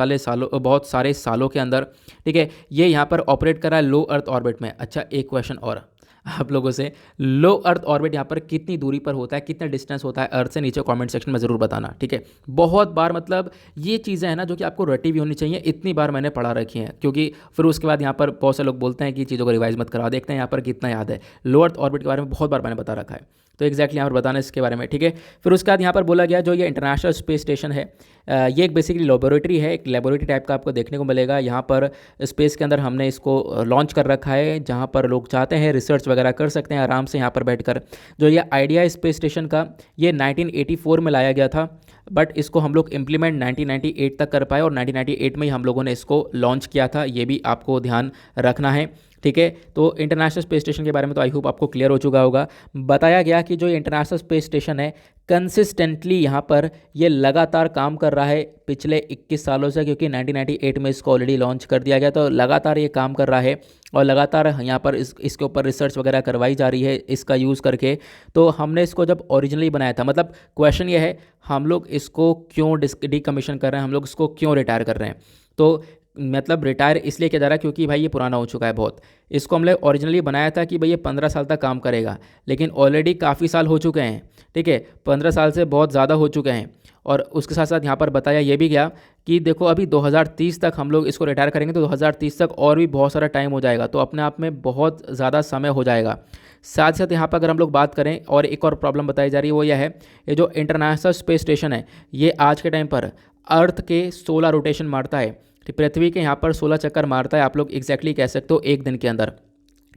सारे सालों के अंदर, ठीक है। ये यहाँ पर ऑपरेट कर रहा है लो अर्थ ऑर्बिट में। अच्छा, एक क्वेश्चन और आप लोगों से, लो अर्थ ऑर्बिट यहाँ पर कितनी दूरी पर होता है, कितना डिस्टेंस होता है अर्थ से, नीचे कमेंट सेक्शन में ज़रूर बताना, ठीक है। बहुत बार, मतलब ये चीज़ें हैं ना जो कि आपको रटी भी होनी चाहिए, इतनी बार मैंने पढ़ा रखी हैं, क्योंकि फिर उसके बाद यहाँ पर बहुत से लोग बोलते हैं कि चीज़ों को रिवाइज मत कराओ। देखते हैं यहाँ पर कितना याद है। लो अर्थ ऑर्बिट के बारे में बहुत बार मैंने बता रखा है। तो एग्जैक्टली यहाँ पर बताना इसके बारे में, ठीक है। फिर उसके बाद यहाँ पर बोला गया जो ये इंटरनेशनल स्पेस स्टेशन है, ये एक बेसिकली लेबोरेटरी है, एक लेबोरेटरी टाइप का आपको देखने को मिलेगा। यहाँ पर स्पेस के अंदर हमने इसको लॉन्च कर रखा है, जहाँ पर लोग चाहते हैं रिसर्च वगैरह कर सकते हैं आराम से यहाँ पर बैठकर। जो ये आइडिया है स्पेस स्टेशन का, ये 1984 में लाया गया था, बट इसको हम लोग इम्प्लीमेंट 1998 तक कर पाए और 1998 में ही हम लोगों ने इसको लॉन्च किया था, ये भी आपको ध्यान रखना है, ठीक है। तो इंटरनेशनल स्पेस स्टेशन के बारे में तो आई होप आपको क्लियर हो चुका होगा। बताया गया कि जो इंटरनेशनल स्पेस स्टेशन है कंसिस्टेंटली यहाँ पर ये लगातार काम कर रहा है पिछले 21 सालों से, क्योंकि 1998 में इसको ऑलरेडी लॉन्च कर दिया गया, तो लगातार ये काम कर रहा है और लगातार यहाँ पर इसके ऊपर रिसर्च वगैरह करवाई जा रही है इसका यूज़ करके। तो हमने इसको जब ओरिजिनली बनाया था, मतलब क्वेश्चन ये है हम लोग इसको क्यों डिकमीशन कर रहे हैं, हम लोग इसको क्यों रिटायर कर रहे हैं। तो मतलब रिटायर इसलिए किया जा रहा है क्योंकि भाई ये पुराना हो चुका है बहुत। इसको हमने ओरिजिनली बनाया था कि भाई ये 15 साल तक काम करेगा, लेकिन ऑलरेडी काफ़ी साल हो चुके हैं, ठीक है, 15 साल से बहुत ज़्यादा हो चुके हैं। और उसके साथ साथ यहाँ पर बताया ये भी गया कि देखो अभी 2030 तक हम लोग इसको रिटायर करेंगे, तो 2030 तक और भी बहुत सारा टाइम हो जाएगा, तो अपने आप में बहुत ज़्यादा समय हो जाएगा। साथ साथ यहाँ पर अगर हम लोग बात करें और एक और प्रॉब्लम बताई जा रही है वो यह है, ये जो इंटरनेशनल स्पेस स्टेशन है ये आज के टाइम पर अर्थ के 16 रोटेशन मारता है, पृथ्वी के यहाँ पर 16 चक्कर मारता है, आप लोग एग्जैक्टली कह सकते हो एक दिन के अंदर।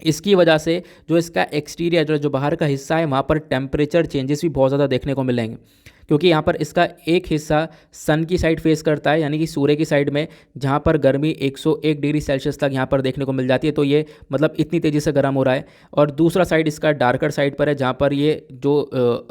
इसकी वजह से जो इसका एक्सटीरियर जो बाहर का हिस्सा है वहाँ पर टेम्परेचर चेंजेस भी बहुत ज़्यादा देखने को मिलेंगे, क्योंकि यहाँ पर इसका एक हिस्सा सन की साइड फेस करता है, यानी कि सूर्य की साइड में, जहाँ पर गर्मी 101 डिग्री सेल्सियस तक यहाँ पर देखने को मिल जाती है, तो ये मतलब इतनी तेज़ी से गर्म हो रहा है। और दूसरा साइड इसका डार्कर साइड पर है, जहाँ पर ये जो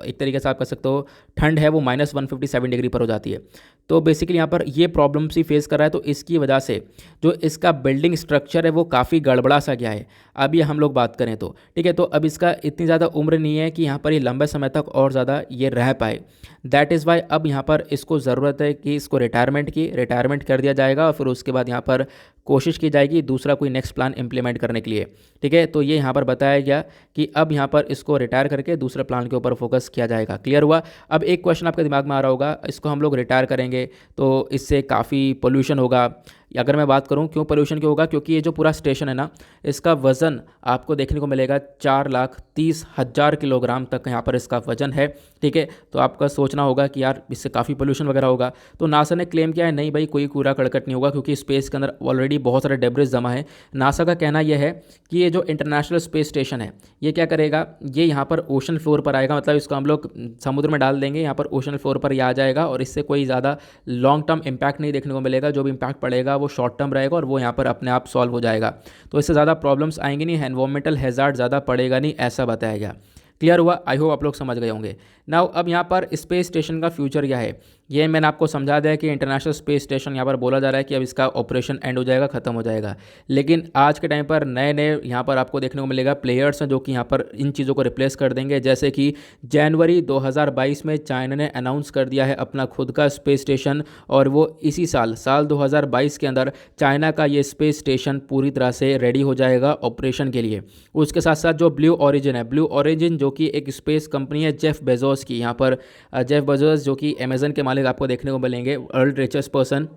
एक तरीके से आप कह सकते हो ठंड है वो -157 डिग्री पर हो जाती है। तो बेसिकली यहाँ पर ये प्रॉब्लम्स ही फेस कर रहा है, तो इसकी वजह से जो इसका बिल्डिंग स्ट्रक्चर है वो काफ़ी गड़बड़ा सा गया है। अब ये हम लोग बात करें तो ठीक है, तो अब इसका इतनी ज़्यादा उम्र नहीं है कि यहाँ पर ये लंबे समय तक और ज़्यादा ये रह पाए। दैट इज़ वाई अब यहाँ पर इसको ज़रूरत है कि इसको रिटायरमेंट कर दिया जाएगा और फिर उसके बाद यहाँ पर कोशिश की जाएगी दूसरा कोई नेक्स्ट प्लान इंप्लीमेंट करने के लिए, ठीक है। तो ये यहाँ पर बताया गया कि अब यहाँ पर इसको रिटायर करके दूसरे प्लान के ऊपर फोकस किया जाएगा। क्लियर हुआ। अब एक क्वेश्चन आपके दिमाग में आ रहा होगा, इसको हम लोग रिटायर करेंगे तो इससे काफ़ी पोल्यूशन होगा। अगर मैं बात करूं क्यों पोल्यूशन क्यों होगा, क्योंकि ये जो पूरा स्टेशन है ना, इसका वज़न आपको देखने को मिलेगा 4,30,000 किलोग्राम तक यहाँ पर इसका वजन है, ठीक है। तो आपका सोचना होगा कि यार इससे काफ़ी पोल्यूशन वगैरह होगा। तो नासा ने क्लेम किया है नहीं भाई कोई कूड़ा करकट नहीं होगा, क्योंकि स्पेस के अंदर ऑलरेडी बहुत सारे डेब्रिस जमा है। नासा का कहना यह है कि ये जो इंटरनेशनल स्पेस स्टेशन है ये क्या करेगा, ये यहाँ पर ओशन फ्लोर पर आएगा, मतलब इसको हम लोग समुद्र में डाल देंगे, यहाँ पर ओशन फ्लोर पर ये आ जाएगा और इससे कोई ज़्यादा लॉन्ग टर्म इम्पैक्ट नहीं देखने को मिलेगा। जो भी इम्पैक्ट पड़ेगा वो शॉर्ट टर्म रहेगा और वो यहाँ पर अपने आप सॉल्व हो जाएगा, तो इससे ज़्यादा प्रॉब्लम्स आएंगी नहीं, एनवायरमेंटल हैज़ार्ड ज़्यादा पड़ेगा नहीं, ऐसा बताया गया। क्लियर हुआ। आई होप आप लोग समझ गए होंगे। नाउ अब यहाँ पर स्पेस स्टेशन का फ्यूचर क्या है ये मैंने आपको समझा दिया कि इंटरनेशनल स्पेस स्टेशन यहाँ पर बोला जा रहा है कि अब इसका ऑपरेशन एंड हो जाएगा, ख़त्म हो जाएगा। लेकिन आज के टाइम पर नए नए यहाँ पर आपको देखने को मिलेगा प्लेयर्स हैं जो कि यहाँ पर इन चीज़ों को रिप्लेस कर देंगे। जैसे कि जनवरी 2022 में चाइना ने अनाउंस कर दिया है अपना खुद का स्पेस स्टेशन, और वो इसी साल 2022 के अंदर चाइना का ये स्पेस स्टेशन पूरी तरह से रेडी हो जाएगा ऑपरेशन के लिए। उसके साथ साथ जो ब्लू ओरिजिन है, ब्लू ओरिजिन जो कि एक स्पेस कंपनी है जेफ बेजोस की, यहाँ पर जेफ बेजोस जो कि अमेजन के मालिक आपको देखने को मिलेंगे, वर्ल्ड रिचेस्ट पर्सन।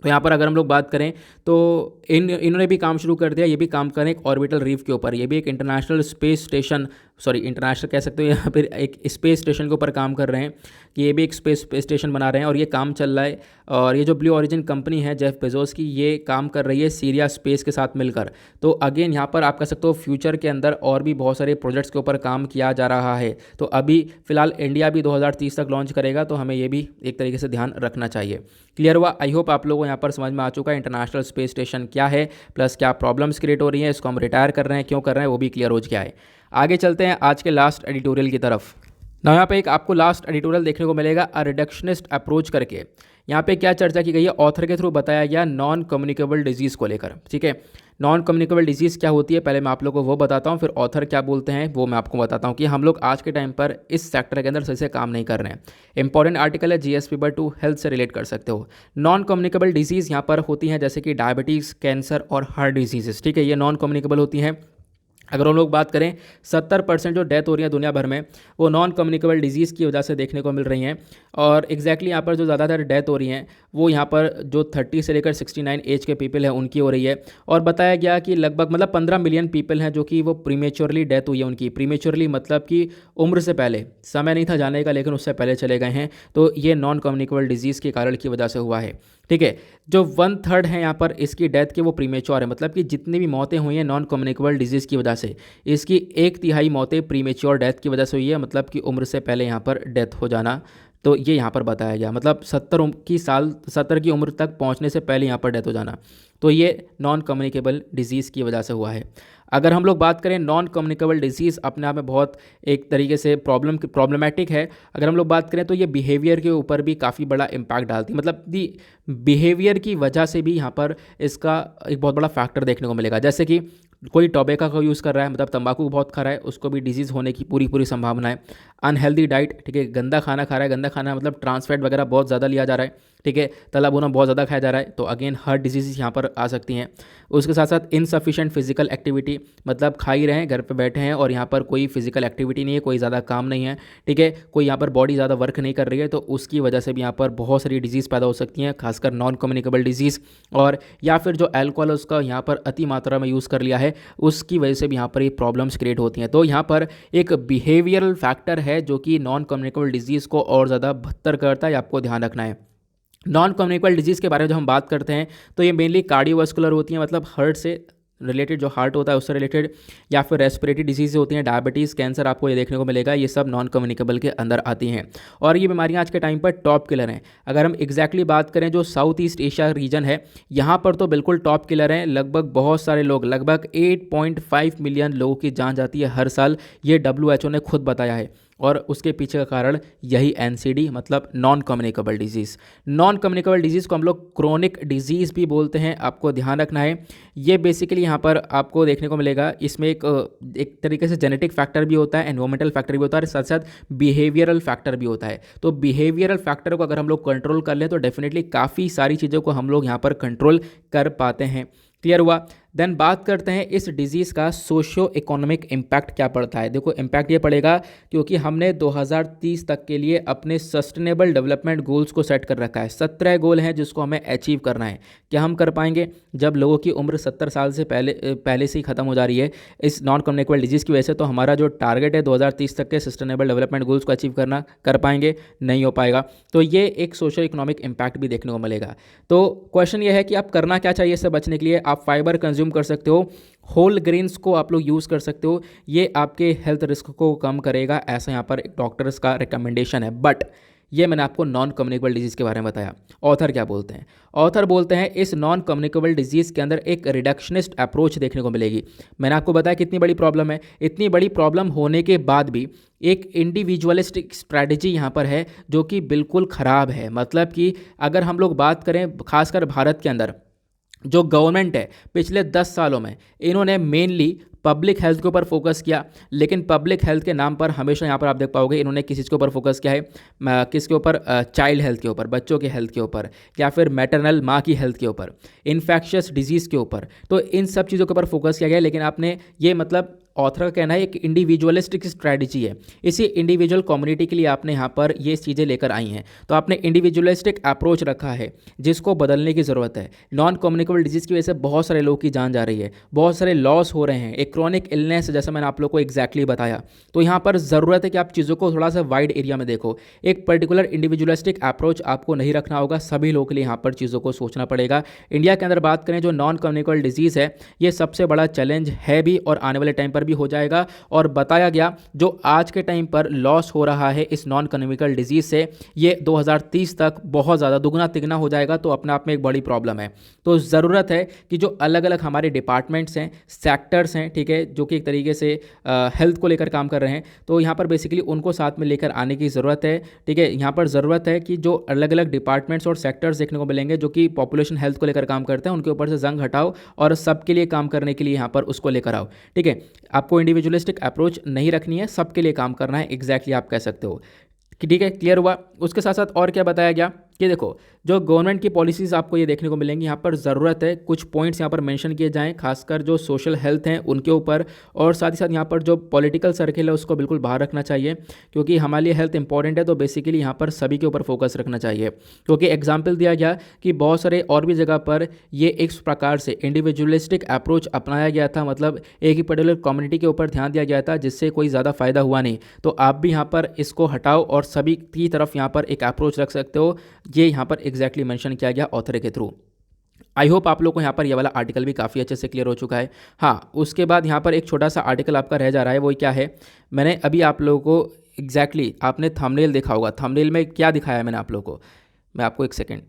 तो यहाँ पर अगर हम लोग बात करें तो इन्होंने भी काम शुरू कर दिया, ये भी काम करें एक ऑर्बिटल रीफ के ऊपर, ये भी एक international space station, sorry international कह सकते हो, यहाँ पर एक स्पेस स्टेशन के ऊपर काम कर रहे हैं कि ये भी एक स्पेस स्टेशन बना रहे हैं और ये काम चल रहा है। और ये जो ब्लू ओरिजिन कंपनी है जेफ बेजोस की, ये काम कर रही है सीरिया स्पेस के साथ मिलकर। तो अगेन यहाँ पर आप कह सकते हो फ्यूचर के अंदर और भी बहुत सारे प्रोजेक्ट्स के ऊपर काम किया जा रहा है। तो अभी फिलहाल इंडिया भी 2030 तक लॉन्च करेगा, तो हमें ये भी एक तरीके से ध्यान रखना चाहिए। क्लियर हुआ। आई होप आप लोगों को यहाँ पर समझ में आ चुका है इंटरनेशनल स्पेस स्टेशन क्या है, प्लस क्या प्रॉब्लम्स क्रिएट हो रही हैं, इसको हम रिटायर कर रहे हैं, क्यों कर रहे हैं, वो भी क्लियर हो गया है। आगे चलते हैं आज के लास्ट एडिटोरियल की तरफ। ना यहाँ पे एक आपको लास्ट एडिटोरियल देखने को मिलेगा अ रिडक्शनिस्ट अप्रोच करके। यहाँ पे क्या चर्चा की गई है, ऑथर के थ्रू बताया गया नॉन कम्युनिकेबल डिजीज़ को लेकर, ठीक है। नॉन कम्युनिकेबल डिजीज़ क्या होती है पहले मैं आप लोगों को वो बताता हूँ, फिर ऑथर क्या बोलते हैं वो मैं आपको बताता हूँ कि हम लोग आज के टाइम पर इस सेक्टर के अंदर सही से काम नहीं कर रहे हैं। इंपॉर्टेंट आर्टिकल है, जीएस पेपर 2 हेल्थ से रिलेट कर सकते हो। नॉन कम्युनिकेबल डिजीज़ यहाँ पर होती हैं जैसे कि डायबिटीज़, कैंसर और हार्ट डिजीज़, ठीक है, ये नॉन कम्युनिकेबल होती हैं। अगर हम लोग बात करें 70% जो डेथ हो रही है दुनिया भर में वो नॉन कम्युनिकेबल डिजीज़ की वजह से देखने को मिल रही हैं। और एग्जैक्टली यहाँ पर जो ज़्यादातर डेथ हो रही हैं वो यहाँ पर जो 30 से लेकर 69 एज के पीपल हैं उनकी हो रही है। और बताया गया कि लगभग मतलब 15 मिलियन पीपल हैं जो कि वो प्रीमेच्योरली डेथ हुई है उनकी। प्रीमेच्योरली मतलब कि उम्र से पहले, समय नहीं था जाने का लेकिन उससे पहले चले गए हैं। तो ये नॉन कम्युनिकेबल डिजीज़ के कारण की वजह से हुआ है। ठीक है, जो 1/3 है यहाँ पर इसकी डेथ के वो प्रीमेच्योर है, मतलब कि जितनी भी मौतें हुई हैं नॉन कम्युनिकेबल डिजीज़ की वजह से, इसकी 1/3 मौतें प्रीमेच्योर डेथ की वजह से हुई है, मतलब कि उम्र से पहले यहाँ पर डेथ हो जाना। तो ये यहाँ पर बताया गया, मतलब 70 की उम्र तक पहुँचने से पहले यहाँ पर डेथ हो जाना। तो ये नॉन कम्युनिकेबल डिजीज़ की वजह से हुआ है। अगर हम लोग बात करें नॉन कम्युनिकेबल डिजीज़ अपने आप में बहुत एक तरीके से प्रॉब्लमेटिक है। अगर हम लोग बात करें तो ये बिहेवियर के ऊपर भी काफ़ी बड़ा इम्पैक्ट डालती है, मतलब दी बिहेवियर की वजह से भी यहाँ पर इसका एक बहुत बड़ा फैक्टर देखने को मिलेगा। जैसे कि कोई टोबैको का यूज़ कर रहा है, मतलब तंबाकू बहुत खा रहा है, उसको भी डिजीज़ होने की पूरी संभावना है। अनहेल्दी डाइट, ठीक है, गंदा खाना खा रहा है, गंदा खाना मतलब ट्रांस फैट वगैरह बहुत ज़्यादा लिया जा रहा है, ठीक है, तला भुना बहुत ज़्यादा खाया जा रहा है, तो अगेन हार्ट डिजीज़ यहाँ पर आ सकती हैं। उसके साथ साथ इनसफिशिएंट फिजिकल एक्टिविटी, मतलब खा ही रहे हैं, घर पे बैठे हैं और यहाँ पर कोई फिजिकल एक्टिविटी नहीं है, कोई ज़्यादा काम नहीं है, ठीक है, कोई यहाँ पर बॉडी ज़्यादा वर्क नहीं कर रही है, तो उसकी वजह से भी यहाँ पर बहुत सारी डिजीज़ पैदा हो सकती हैं, खासकर नॉन कम्युनिकेबल डिजीज़। और या फिर जो अल्कोहल उसका यहाँ पर अति मात्रा में यूज़ कर लिया है, उसकी वजह से भी यहाँ पर ये प्रॉब्लम्स क्रिएट होती हैं। तो यहाँ पर एक बिहेवियरल फैक्टर है जो कि नॉन कम्युनिकेबल डिजीज़ को और ज़्यादा बदतर करता है, आपको ध्यान रखना है। नॉन कम्युनिकेबल डिजीज़ के बारे में जब हम बात करते हैं तो ये मेनली कार्डियोवास्कुलर होती हैं, मतलब हार्ट से रिलेटेड, जो हार्ट होता है उससे रिलेटेड, या फिर रेस्पिरेटरी डिजीज़ होती हैं, डायबिटीज़, कैंसर, आपको ये देखने को मिलेगा, ये सब नॉन कम्युनिकेबल के अंदर आती हैं। और ये बीमारियां आज के टाइम पर टॉप किलर हैं। अगर हम एग्जैक्टली बात करें जो साउथ ईस्ट एशिया रीजन है, यहाँ पर तो बिल्कुल टॉप किलर हैं। लगभग बहुत सारे लोग, लगभग 8.5 मिलियन लोगों की जान जाती है हर साल, ये WHO ने खुद बताया है। और उसके पीछे का कारण यही NCD, मतलब non communicable disease. Non communicable disease को हम लोग क्रोनिक डिजीज़ भी बोलते हैं, आपको ध्यान रखना है। ये बेसिकली यहाँ पर आपको देखने को मिलेगा, इसमें एक तरीके से जेनेटिक फैक्टर भी होता है, एनवायरमेंटल फैक्टर भी होता है, और साथ साथ बिहेवियरल फैक्टर भी होता है। तो बिहेवियरल फैक्टर को अगर हम लोग कंट्रोल कर लें तो डेफिनेटली काफ़ी सारी चीज़ों को हम लोग यहाँ पर कंट्रोल कर पाते हैं। क्लियर हुआ? देन बात करते हैं इस डिजीज़ का सोशियो इकोनॉमिक इम्पैक्ट क्या पड़ता है। देखो इम्पैक्ट ये पड़ेगा क्योंकि हमने 2030 तक के लिए अपने सस्टेनेबल डेवलपमेंट गोल्स को सेट कर रखा है। 17 गोल हैं जिसको हमें अचीव करना है। क्या हम कर पाएंगे? जब लोगों की उम्र 70 साल से पहले से ही ख़त्म हो जा रही है इस नॉन कम्युनिकेबल डिजीज़ की वजह से, तो हमारा जो टारगेट है 2030 तक के सस्टेनेबल डेवलपमेंट गोल्स को अचीव करना, कर पाएंगे? नहीं हो पाएगा। तो ये एक सोशो इकोनॉमिक इम्पैक्ट भी देखने को मिलेगा। तो क्वेश्चन ये है कि आप करना क्या चाहिए इससे बचने के लिए। आप फाइबर कंज्यूम कर सकते हो, होल ग्रेन्स को आप लोग यूज़ कर सकते हो, ये आपके हेल्थ रिस्क को कम करेगा, ऐसा यहाँ पर डॉक्टर्स का रिकमेंडेशन है। बट ये मैंने आपको नॉन कम्युनिकेबल डिजीज़ के बारे में बताया। ऑथर क्या बोलते हैं? ऑथर बोलते हैं इस नॉन कम्युनिकेबल डिजीज़ के अंदर एक रिडक्शनिस्ट अप्रोच देखने को मिलेगी। मैंने आपको बताया कितनी बड़ी प्रॉब्लम है। इतनी बड़ी प्रॉब्लम होने के बाद भी एक इंडिविजुअलिस्टिक स्ट्रैटेजी यहाँ पर है जो कि बिल्कुल ख़राब है। मतलब कि अगर हम लोग बात करें खासकर भारत के अंदर, जो गवर्नमेंट है पिछले 10 सालों में इन्होंने मेनली पब्लिक हेल्थ के ऊपर फोकस किया, लेकिन पब्लिक हेल्थ के नाम पर हमेशा यहाँ पर आप देख पाओगे इन्होंने किस चीज़ के ऊपर फोकस किया है, किसके ऊपर? चाइल्ड हेल्थ के ऊपर, बच्चों के हेल्थ के ऊपर, या फिर मैटरनल माँ की हेल्थ के ऊपर, इन्फेक्शियस डिजीज़ के ऊपर। तो इन सब चीज़ों के ऊपर फोकस किया गया, लेकिन आपने ये मतलब ऑथर का कहना है एक इंडिविजुअलिस्टिक स्ट्रैटेजी है। इसी इंडिविजुअल कम्युनिटी के लिए आपने यहाँ पर ये चीज़ें लेकर आई हैं। तो आपने इंडिविजुअलिस्टिक अप्रोच रखा है जिसको बदलने की ज़रूरत है। नॉन कम्युनिकेबल डिजीज़ की वजह से बहुत सारे लोगों की जान जा रही है, बहुत सारे लॉस हो रहे हैं, एक क्रॉनिक इलनेस, जैसा मैंने आप लोग को एग्जैक्टली बताया। तो यहाँ पर ज़रूरत है कि आप चीज़ों को थोड़ा सा वाइड एरिया में देखो। एक पर्टिकुलर इंडिविजुअलिस्टिक अप्रोच आपको नहीं रखना होगा, सभी लोगों के लिए यहाँ पर चीज़ों को सोचना पड़ेगा। इंडिया के अंदर बात करें जो नॉन कम्युनिकेबल डिजीज़ है, ये सबसे बड़ा चैलेंज है भी और आने वाले टाइम पर भी हो जाएगा। और बताया गया जो आज के टाइम पर लॉस हो रहा है इस नॉन कम्युनिकेबल डिजीज से, ये 2030 तक बहुत ज़्यादा दुगना तिगना हो जाएगा। तो अपने आप में एक बड़ी प्रॉब्लम है। तो ज़रूरत है कि जो अलग अलग हमारे डिपार्टमेंट्स हैं, सेक्टर्स हैं, ठीक है, जो कि एक तरीके से हेल्थ को लेकर काम कर रहे हैं, तो यहाँ पर बेसिकली उनको साथ में लेकर आने की ज़रूरत है। ठीक है, यहाँ पर ज़रूरत है कि जो अलग अलग डिपार्टमेंट्स और सेक्टर्स देखने को मिलेंगे जो कि पॉपुलेशन हेल्थ को लेकर काम करते हैं, उनके ऊपर से जंग हटाओ और सबके लिए काम करने के लिए यहाँ पर उसको लेकर आओ। ठीक है, आपको इंडिविजुअलिस्टिक अप्रोच नहीं रखनी है, सबके लिए काम करना है, एग्जैक्टली आप कह सकते हो कि ठीक है। क्लियर हुआ? उसके साथ साथ और क्या बताया गया कि देखो जो गवर्नमेंट की पॉलिसीज़ आपको ये देखने को मिलेंगी, यहाँ पर ज़रूरत है कुछ पॉइंट्स यहाँ पर मेंशन किए जाएँ, खासकर जो सोशल हेल्थ हैं उनके ऊपर, और साथ ही साथ यहाँ पर जो पॉलिटिकल सर्किल है उसको बिल्कुल बाहर रखना चाहिए, क्योंकि हमारे लिए हेल्थ इंपॉर्टेंट है। तो बेसिकली यहाँ पर सभी के ऊपर फोकस रखना चाहिए, क्योंकि एग्जाम्पल दिया गया कि बहुत सारे और भी जगह पर ये इस प्रकार से इंडिविजुअलिस्टिक अप्रोच अपनाया गया था, मतलब एक ही पर्टिकुलर कम्युनिटी के ऊपर ध्यान दिया गया था, जिससे कोई ज़्यादा फायदा हुआ नहीं। तो आप भी यहाँ पर इसको हटाओ और सभी की तरफ यहाँ पर एक अप्रोच रख सकते हो। ये यहाँ पर एग्जैक्टली मेंशन किया गया ऑथर के थ्रू। आई होप आप लोग को यहाँ पर ये वाला आर्टिकल भी काफ़ी अच्छे से क्लियर हो चुका है। हाँ, उसके बाद यहाँ पर एक छोटा सा आर्टिकल आपका रह जा रहा है, वो क्या है, मैंने अभी आप लोगों को एग्जैक्टली आपने थंबनेल देखा होगा, थंबनेल में क्या दिखाया है मैंने आप लोगों को, मैं आपको एक सेकेंड,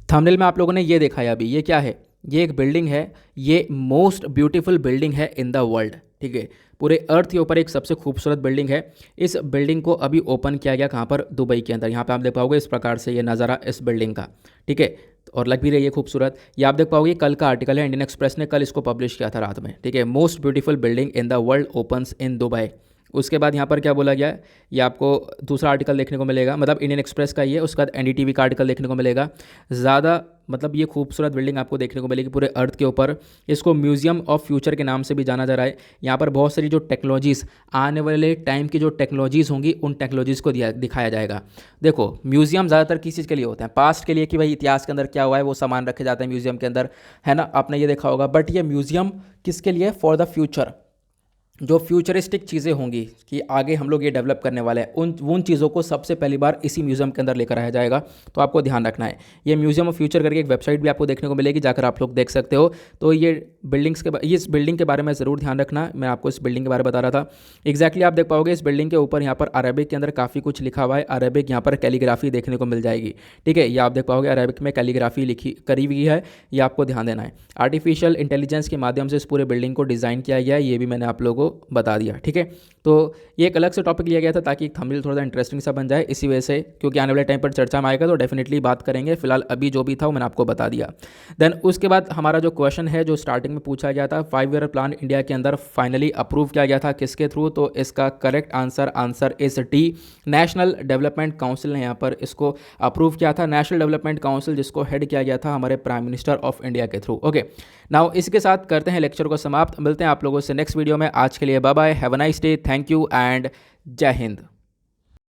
थंबनेल में आप लोगों ने ये देखा है अभी, ये क्या है, ये एक बिल्डिंग है, ये मोस्ट ब्यूटीफुल बिल्डिंग है इन द वर्ल्ड, ठीक है, पूरे अर्थ के ऊपर एक सबसे खूबसूरत बिल्डिंग है। इस बिल्डिंग को अभी ओपन किया गया कहाँ पर, दुबई के अंदर। यहाँ पे आप देख पाओगे इस प्रकार से ये नज़ारा इस बिल्डिंग का, ठीक है, और लग भी रही है खूबसूरत। ये आप देख पाओगे, कल का आर्टिकल है, इंडियन एक्सप्रेस ने कल इसको पब्लिश किया था रात में, ठीक है, most beautiful building in the world opens in Dubai. उसके बाद यहाँ पर क्या बोला गया है, ये आपको दूसरा आर्टिकल देखने को मिलेगा, मतलब इंडियन एक्सप्रेस का ही है, उसके बाद एनडीटीवी का आर्टिकल देखने को मिलेगा। ज़्यादा मतलब ये खूबसूरत बिल्डिंग आपको देखने को मिलेगी पूरे अर्थ के ऊपर। इसको म्यूज़ियम ऑफ फ्यूचर के नाम से भी जाना जा रहा है। यहाँ पर बहुत सारी जो टेक्नोलॉजीज़, आने वाले टाइम की जो टेक्नोलॉजीज़ होंगी, उन टेक्नोलॉजीज़ को दिखाया जाएगा। देखो म्यूज़ियम ज़्यादातर किस चीज़ के लिए होते हैं, पास्ट के लिए, कि भाई इतिहास के अंदर क्या हुआ है वो सामान रखे जाते हैं म्यूज़ियम के अंदर, है ना, आपने ये देखा होगा। बट ये म्यूज़ियम किसके लिए, फॉर द फ्यूचर, जो फ्यूचरिस्टिक चीज़ें होंगी कि आगे हम लोग ये डेवलप करने वाले हैं, उन चीज़ों को सबसे पहली बार इसी म्यूज़ियम के अंदर लेकर आया जाएगा। तो आपको ध्यान रखना है। ये म्यूज़ियम ऑफ फ्यूचर करके एक वेबसाइट भी आपको देखने को मिलेगी, जाकर आप लोग देख सकते हो। तो ये इस बिल्डिंग के बारे में ज़रूर ध्यान रखना। मैं आपको इस बिल्डिंग के बारे में बता रहा था। एग्जैक्टली आप देख पाओगे इस बिल्डिंग के ऊपर यहाँ पर अरेबिक के अंदर काफ़ी कुछ लिखा हुआ है, अरेबिक यहाँ पर कैलीग्राफी देखने को मिल जाएगी, ठीक है, ये आप देख पाओगे अरेबिक में कैलीग्राफी लिखी करी हुई है, ये आपको ध्यान देना है। आर्टिफिशियल इंटेलिजेंस के माध्यम से इस पूरे बिल्डिंग को डिज़ाइन किया गया है, ये भी मैंने आप लोगों को बता दिया, ठीक है। तो ये एक अलग से टॉपिक लिया गया था ताकि थंबनेल थोड़ा सा इंटरेस्टिंग सा बन जाए, इसी वजह से, क्योंकि आने वाले टाइम पर चर्चा में आएगा तो डेफिनेटली बात करेंगे। फिलहाल अभी जो भी था वो मैंने आपको बता दिया। देन उसके बाद हमारा जो क्वेश्चन है, जो स्टार्टिंग में पूछा गया था, 5 ईयर प्लान इंडिया के अंदर फाइनली अप्रूव किया गया था किसके थ्रू, तो इसका correct answer is D, national development council ने यहाँ पर इसको अप्रूव किया था। नेशनल डेवलपमेंट काउंसिल जिसको हेड किया गया था हमारे प्राइम मिनिस्टर ऑफ इंडिया के थ्रू। ओके, नाउ इसके साथ करते हैं लेक्चर को समाप्त। मिलते हैं आप लोगों से नेक्स्ट वीडियो में। आज के लिए bye bye, have a nice day, thank you and जय हिंद।